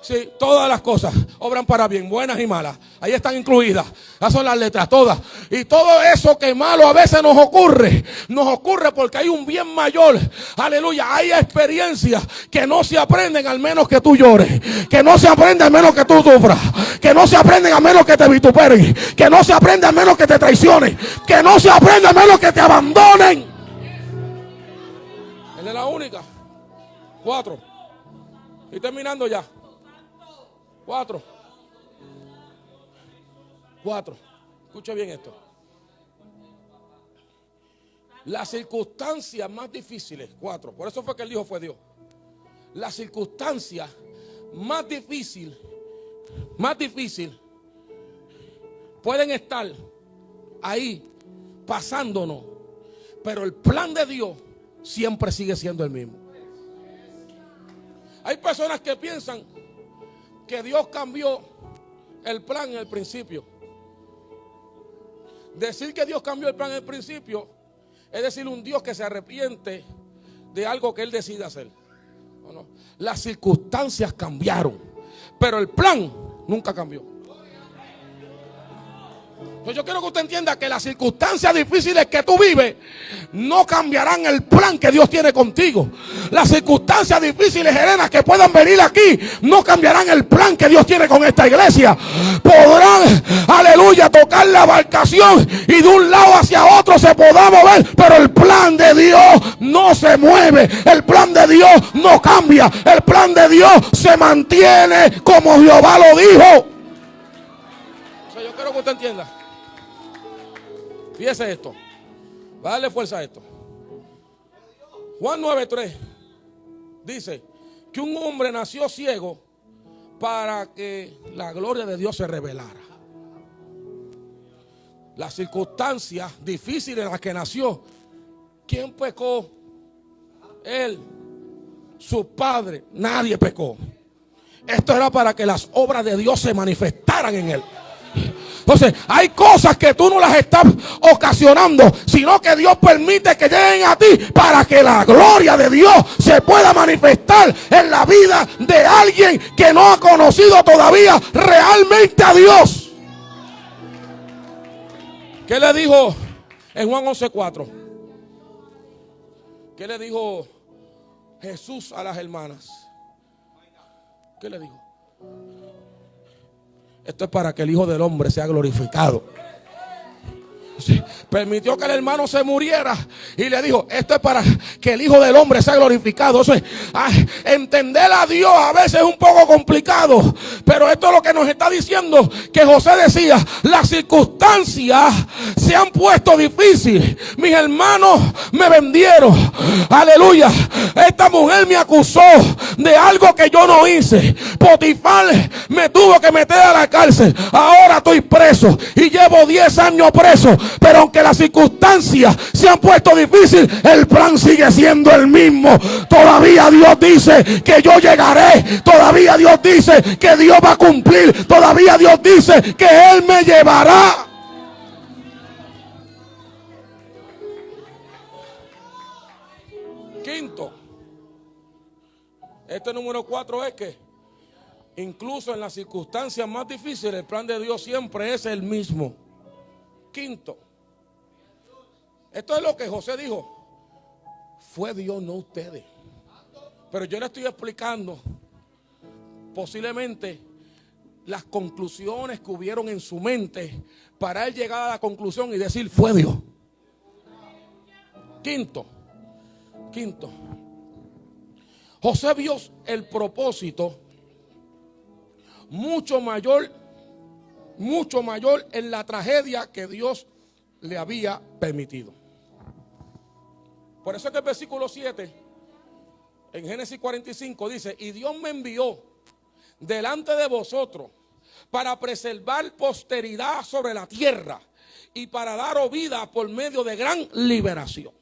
Sí, todas las cosas obran para bien, buenas y malas. Ahí están incluidas. Esas son las letras, todas. Y todo eso que malo a veces nos ocurre porque hay un bien mayor. Aleluya. Hay experiencias que no se aprenden al menos que tú llores. Que no se aprende al menos que tú sufras. Que no se aprenden al menos que te vituperen. Que no se aprende al menos que te traicionen. Que no se aprende al menos que te abandonen. Él es la única. 4. Y terminando ya. 4. Escuche bien esto. Las circunstancias más difíciles. 4. Por eso fue que el Hijo fue Dios. Las circunstancias más difíciles pueden estar ahí pasándonos, pero el plan de Dios siempre sigue siendo el mismo. Hay personas que piensan que Dios cambió el plan en el principio. Decir que Dios cambió el plan en el principio es decir un Dios que se arrepiente de algo que Él decide hacer. ¿No? Las circunstancias cambiaron, pero el plan nunca cambió. Yo quiero que usted entienda que las circunstancias difíciles que tú vives no cambiarán el plan que Dios tiene contigo. Las circunstancias difíciles, Helena, que puedan venir aquí, no cambiarán el plan que Dios tiene con esta iglesia. Podrán, aleluya, tocar la embarcación y de un lado hacia otro se podrá mover, pero el plan de Dios no se mueve. El plan de Dios no cambia. El plan de Dios se mantiene como Jehová lo dijo. Yo quiero que que usted entienda. Fíjese esto. Va a darle fuerza a esto. Juan 9:3 dice que un hombre nació ciego para que la gloria de Dios se revelara. Las circunstancias difíciles en las que nació. ¿Quién pecó? Él. Su padre. Nadie pecó. Esto era para que las obras de Dios se manifestaran en él. Entonces, hay cosas que tú no las estás ocasionando, sino que Dios permite que lleguen a ti para que la gloria de Dios se pueda manifestar en la vida de alguien que no ha conocido todavía realmente a Dios. ¿Qué le dijo en Juan 11:4? ¿Qué le dijo Jesús a las hermanas? ¿Qué le dijo? Esto es para que el Hijo del Hombre sea glorificado. Sí, permitió que el hermano se muriera y le dijo, esto es para que el Hijo del Hombre sea glorificado. O sea, entender a Dios a veces es un poco complicado, pero esto es lo que nos está diciendo, que José decía, las circunstancias se han puesto difíciles, mis hermanos me vendieron, aleluya, esta mujer me acusó de algo que yo no hice, Potifar me tuvo que meter a la cárcel, ahora estoy preso y llevo 10 años preso. Pero aunque las circunstancias se han puesto difíciles, el plan sigue siendo el mismo. Todavía Dios dice que yo llegaré. Todavía Dios dice que Dios va a cumplir. Todavía Dios dice que Él me llevará. Quinto, este número 4 es que incluso en las circunstancias más difíciles, el plan de Dios siempre es el mismo. Quinto, esto es lo que José dijo. Fue Dios, no ustedes. Pero yo le estoy explicando posiblemente las conclusiones que hubieron en su mente para él llegar a la conclusión y decir, fue Dios. Quinto, José vio el propósito mucho mayor en la tragedia que Dios le había permitido. Por eso es que el versículo 7 en Génesis 45 dice, y Dios me envió delante de vosotros para preservar posteridad sobre la tierra y para daros vida por medio de gran liberación.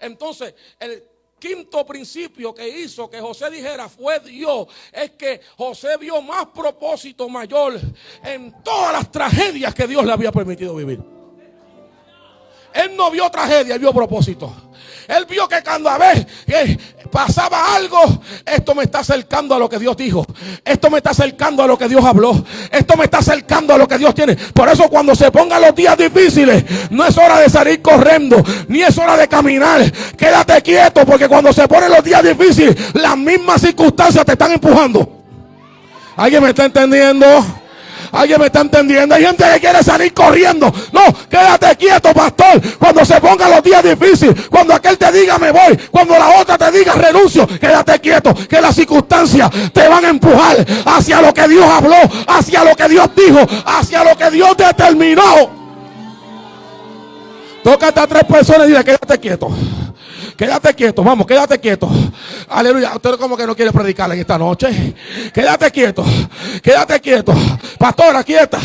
Entonces, el quinto principio que hizo que José dijera fue Dios, es que José vio más propósito mayor en todas las tragedias que Dios le había permitido vivir. Él no vio tragedia, él vio propósito. Él vio que cada vez que pasaba algo, esto me está acercando a lo que Dios dijo. Esto me está acercando a lo que Dios habló. Esto me está acercando a lo que Dios tiene. Por eso cuando se pongan los días difíciles, no es hora de salir corriendo, ni es hora de caminar. Quédate quieto, porque cuando se ponen los días difíciles, las mismas circunstancias te están empujando. ¿Alguien me está entendiendo? ¿Alguien me está entendiendo? Hay gente que quiere salir corriendo. No, quédate quieto, pastor. Cuando se pongan los días difíciles, cuando aquel te diga me voy, cuando la otra te diga renuncio, quédate quieto, que las circunstancias te van a empujar hacia lo que Dios habló, hacia lo que Dios dijo, hacia lo que Dios determinó. Tócate a 3 personas y dile, quédate quieto. Quédate quieto, vamos, quédate quieto. Aleluya. Usted como que no quiere predicar en esta noche. Quédate quieto, quédate quieto. Pastora, quieta.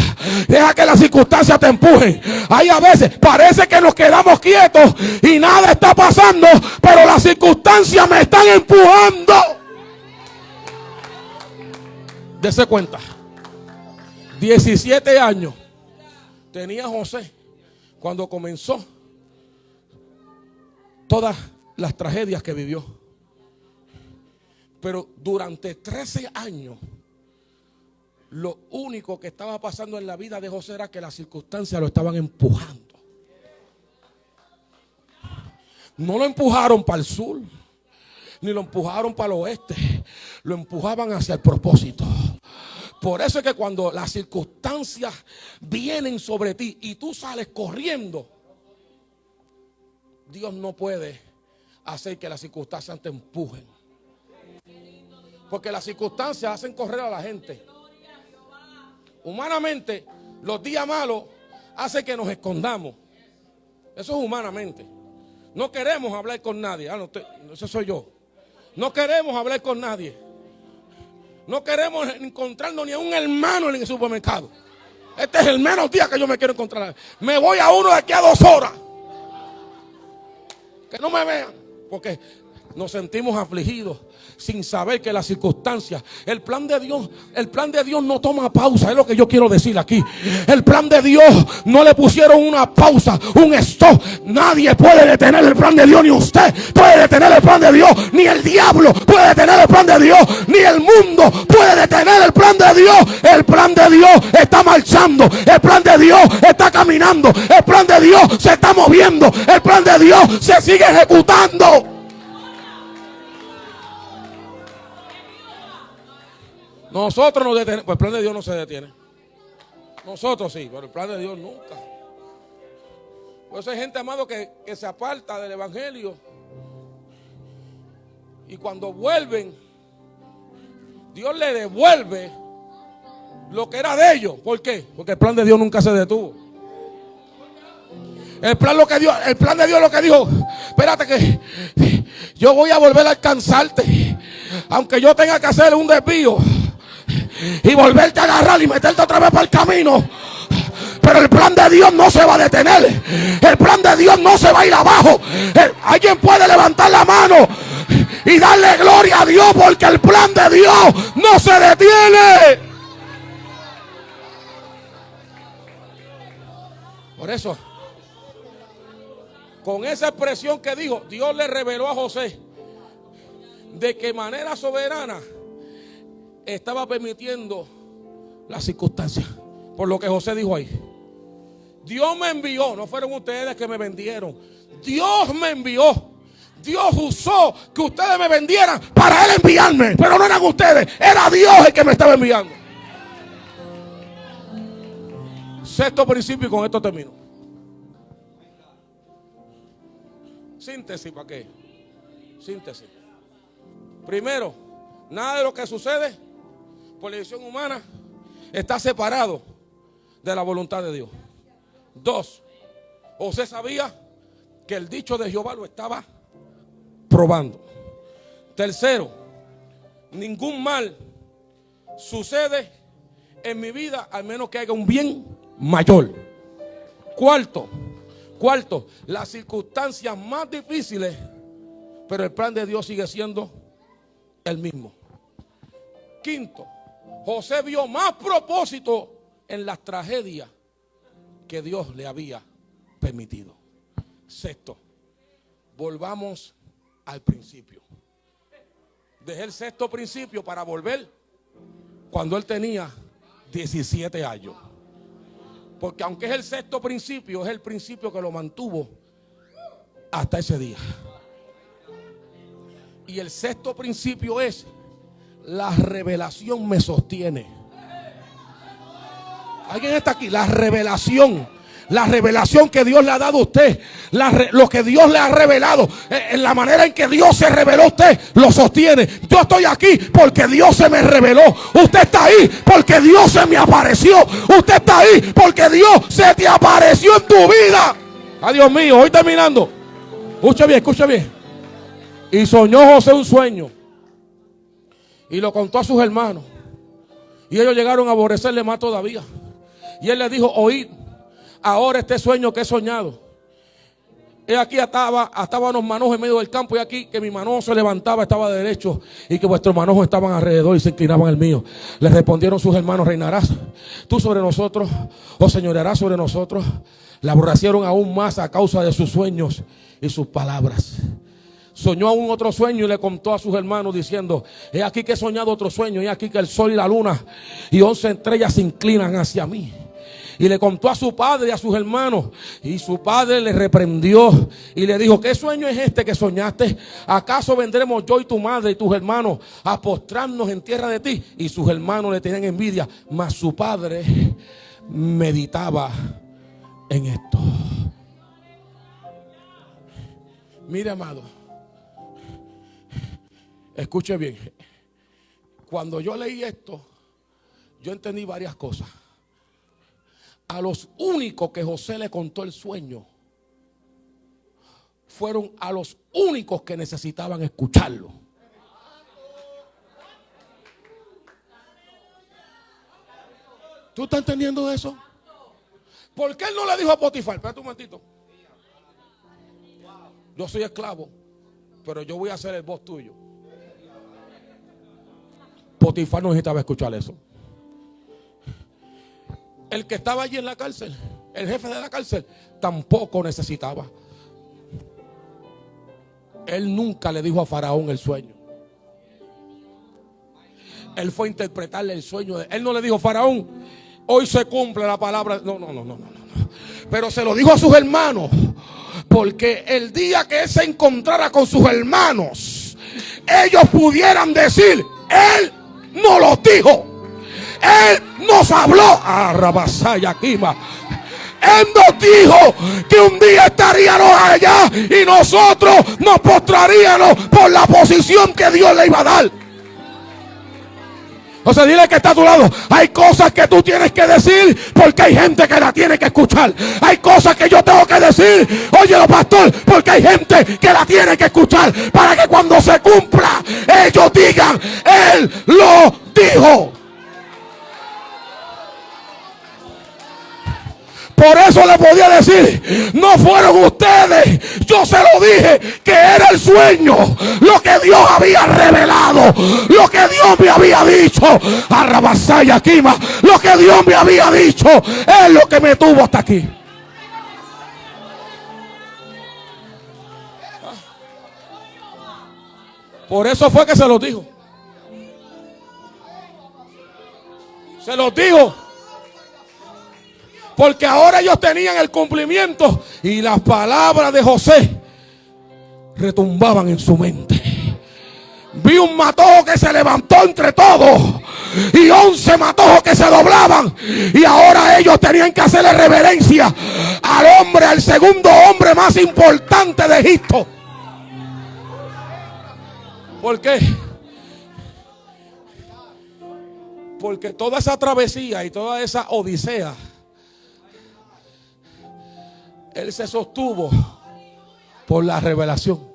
Deja que las circunstancias te empujen. Hay a veces parece que nos quedamos quietos y nada está pasando, pero las circunstancias me están empujando. Dese cuenta. 17 años tenía José cuando comenzó todas las tragedias que vivió. Pero durante 13 años, lo único que estaba pasando en la vida de José era que las circunstancias lo estaban empujando. No lo empujaron para el sur, ni lo empujaron para el oeste. Lo empujaban hacia el propósito. Por eso es que cuando las circunstancias vienen sobre ti y tú sales corriendo, Dios no puede hacer que las circunstancias te empujen. Porque las circunstancias hacen correr a la gente. Humanamente, Los días malos hacen que nos escondamos. Eso es humanamente. No queremos hablar con nadie. No, ese soy yo. No queremos hablar con nadie. No queremos encontrarnos ni a un hermano en el supermercado. Este es el menos día que yo me quiero encontrar. Me voy a uno de aquí a 2 horas. Que no me vean. Porque nos sentimos afligidos sin saber que las circunstancias, el plan de Dios no toma pausa, es lo que yo quiero decir aquí. El plan de Dios no le pusieron una pausa, un stop. Nadie puede detener el plan de Dios, ni usted puede detener el plan de Dios, ni el diablo puede detener el plan de Dios, ni el mundo puede detener el plan de Dios. El plan de Dios está marchando, el plan de Dios está caminando, el plan de Dios se está moviendo, el plan de Dios se sigue ejecutando. Nosotros nos detenemos, pues el plan de Dios no se detiene. Nosotros sí, pero el plan de Dios nunca. Por eso hay gente, amado, que se aparta del evangelio. Y cuando vuelven, Dios le devuelve lo que era de ellos. ¿Por qué? Porque el plan de Dios nunca se detuvo. El plan de Dios lo que dijo: espérate que yo voy a volver a alcanzarte. Aunque yo tenga que hacer un desvío y volverte a agarrar y meterte otra vez para el camino, pero el plan de Dios no se va a detener. El plan de Dios no se va a ir abajo. Alguien puede levantar la mano y darle gloria a Dios, porque el plan de Dios no se detiene. Por eso, con esa expresión que dijo, Dios le reveló a José de qué manera soberana estaba permitiendo las circunstancias. Por lo que José dijo ahí: Dios me envió, no fueron ustedes que me vendieron. Dios me envió. Dios usó que ustedes me vendieran para Él enviarme. Pero no eran ustedes, era Dios el que me estaba enviando. Sexto principio, y con esto termino. Síntesis, ¿para qué? Síntesis. Primero, nada de lo que sucede por la decisión humana está separado de la voluntad de Dios. 2, José sabía que el dicho de Jehová lo estaba probando. Tercero, ningún mal sucede en mi vida al menos que haya un bien mayor. Cuarto, las circunstancias más difíciles, pero el plan de Dios sigue siendo el mismo. Quinto, José vio más propósito en las tragedias que Dios le había permitido. Sexto, volvamos al principio. Dejé el sexto principio para volver cuando él tenía 17 años. Porque aunque es el sexto principio, es el principio que lo mantuvo hasta ese día. Y el sexto principio es: la revelación me sostiene. ¿Alguien está aquí? La revelación que Dios le ha dado a usted, lo que Dios le ha revelado, en la manera en que Dios se reveló a usted, lo sostiene. Yo estoy aquí porque Dios se me reveló. Usted está ahí porque Dios se me apareció. Usted está ahí porque Dios se te apareció en tu vida. Adiós mío, hoy terminando. Escucha bien. Y soñó José un sueño y lo contó a sus hermanos, y ellos llegaron a aborrecerle más todavía. Y él les dijo: oíd ahora este sueño que he soñado. He aquí estaban los manojos en medio del campo, y aquí que mi manojo se levantaba, estaba derecho, y que vuestros manojos estaban alrededor y se inclinaban al mío. Les respondieron sus hermanos: ¿reinarás tú sobre nosotros o señorearás sobre nosotros? Le aborrecieron aún más a causa de sus sueños y sus palabras. Soñó aún otro sueño y le contó a sus hermanos diciendo: he aquí que he soñado otro sueño, he aquí que el sol y la luna y 11 estrellas se inclinan hacia mí. Y le contó a su padre y a sus hermanos, y su padre le reprendió y le dijo: ¿qué sueño es este que soñaste? ¿Acaso vendremos yo y tu madre y tus hermanos a postrarnos en tierra de ti? Y sus hermanos le tenían envidia, mas su padre meditaba en esto. Mire, amado, escuche bien. Cuando yo leí esto, yo entendí varias cosas. a los únicos que José le contó el sueño fueron a los únicos que necesitaban escucharlo. ¿Tú estás entendiendo eso? ¿Por qué él no le dijo a Potifar? Espérate un momentito. Yo soy esclavo, pero yo voy a ser el boss tuyo. Potifar no necesitaba escuchar eso. El que estaba allí en la cárcel, el jefe de la cárcel, tampoco necesitaba. Él nunca le dijo a Faraón el sueño. Él fue a interpretarle el sueño. Él no le dijo: Faraón, hoy se cumple la palabra. No. Pero se lo dijo a sus hermanos, porque el día que él se encontrara con sus hermanos, ellos pudieran decir: él no lo dijo, él nos habló. Arrabasaya Kima. Él nos dijo que un día estaríamos allá y nosotros nos postraríamos por la posición que Dios le iba a dar. O sea, dile que está a tu lado: hay cosas que tú tienes que decir porque hay gente que la tiene que escuchar. Hay cosas que yo tengo que decir, óyelo, pastor, porque hay gente que la tiene que escuchar, para que cuando se cumpla ellos digan: él lo dijo. Por eso le podía decir: no fueron ustedes, yo se lo dije, que era el sueño, lo que Dios había revelado, lo que Dios me había dicho. Arrabasaya Kima, lo que Dios me había dicho es lo que me tuvo hasta aquí. Por eso fue que se los dijo. Se los dijo. Porque ahora ellos tenían el cumplimiento y las palabras de José retumbaban en su mente. Vi un matojo que se levantó entre todos y 11 matojos que se doblaban, y ahora ellos tenían que hacerle reverencia al hombre, al segundo hombre más importante de Egipto. ¿Por qué? Porque toda esa travesía y toda esa odisea, él se sostuvo por la revelación.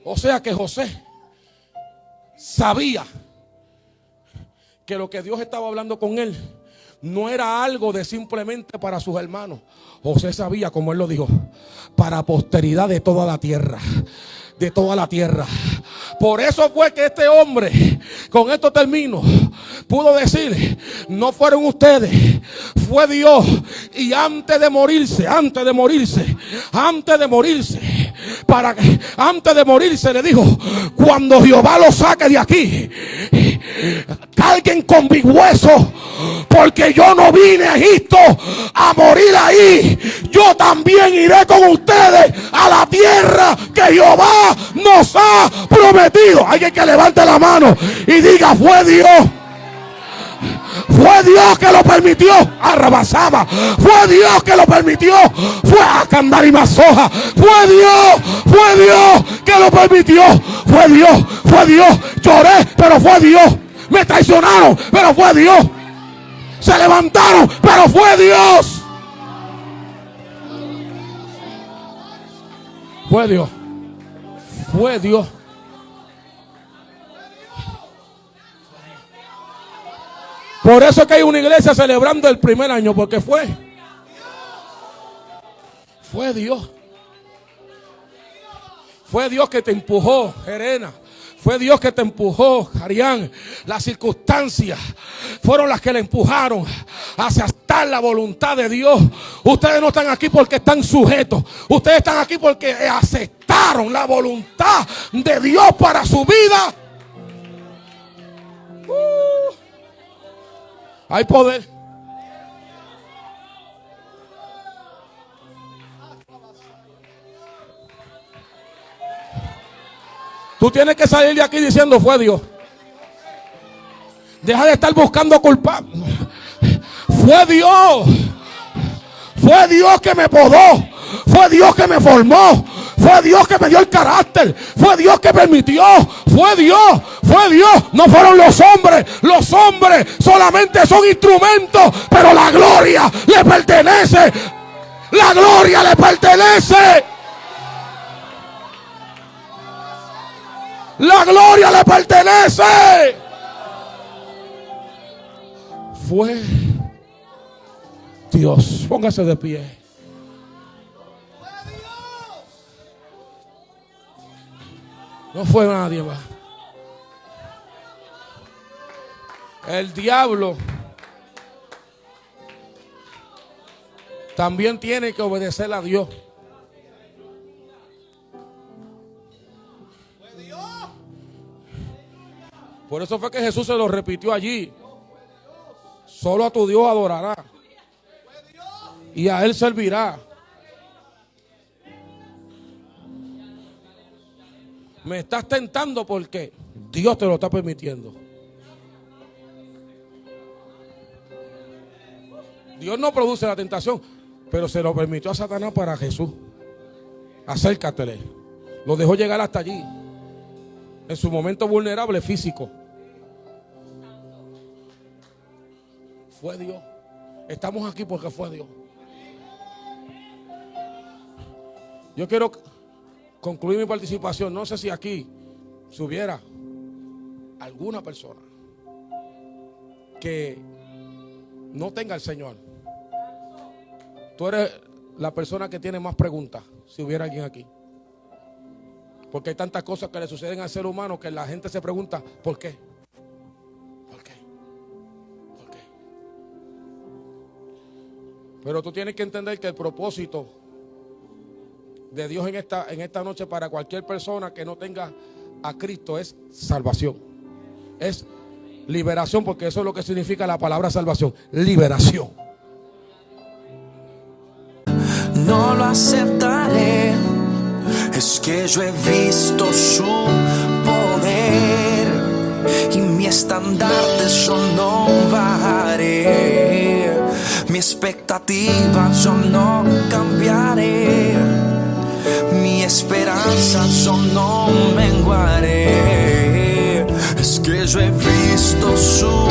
O sea que José sabía que lo que Dios estaba hablando con él no era algo de simplemente para sus hermanos. José sabía, como él lo dijo, para posteridad de toda la tierra. De toda la tierra. Por eso fue que este hombre, con esto termino, pudo decir: no fueron ustedes, fue Dios. Y antes de morirse, le dijo: cuando Jehová lo saque de aquí, carguen con mis huesos, porque yo no vine a Egipto a morir ahí. Yo también iré con ustedes a la tierra que Jehová nos ha prometido. Alguien que levante la mano y diga: fue Dios. Fue Dios que lo permitió. Arrabasaba. Fue Dios que lo permitió. Fue a Candarimasoja. Fue Dios que lo permitió. Fue Dios. Lloré, pero fue Dios. Me traicionaron, pero fue Dios. Se levantaron, pero fue Dios. Fue Dios. Fue Dios. Por eso es que hay una iglesia celebrando el primer año, porque fue Dios. Fue Dios que te empujó, Jerena. Fue Dios que te empujó, Arián. Las circunstancias fueron las que le empujaron a aceptar la voluntad de Dios. Ustedes no están aquí porque están sujetos. Ustedes están aquí porque aceptaron la voluntad de Dios para su vida. Hay poder. Tú tienes que salir de aquí diciendo: fue Dios. Deja de estar buscando culpables. Fue Dios. Fue Dios que me podó. Fue Dios que me formó. Fue Dios que me dio el carácter. Fue Dios que permitió. Fue Dios. Fue Dios, no fueron los hombres. Los hombres solamente son instrumentos, pero la gloria le pertenece. La gloria le pertenece. La gloria le pertenece. Fue Dios. Póngase de pie. No fue nadie más. El diablo también tiene que obedecer a Dios. Por eso fue que Jesús se lo repitió allí. Solo a tu Dios adorará y a Él servirá. Me estás tentando porque Dios te lo está permitiendo. Dios no produce la tentación, pero se lo permitió a Satanás para Jesús. Acércatele. Lo dejó llegar hasta allí, en su momento vulnerable físico. Fue Dios. Estamos aquí porque fue Dios. Yo quiero concluir mi participación. No sé si aquí si hubiera alguna persona que no tenga al Señor. Tú eres la persona que tiene más preguntas, si hubiera alguien aquí. Porque hay tantas cosas que le suceden al ser humano que la gente se pregunta, ¿por qué? ¿Por qué? ¿Por qué? Pero tú tienes que entender que el propósito de Dios en esta noche para cualquier persona que no tenga a Cristo es salvación. Es liberación, porque eso es lo que significa la palabra salvación. Liberación. No lo aceptaré. Es que yo he visto su poder y mi estandarte yo no bajaré. Mi expectativa yo no cambiaré. Mi esperanza yo no menguaré. Es que yo he visto su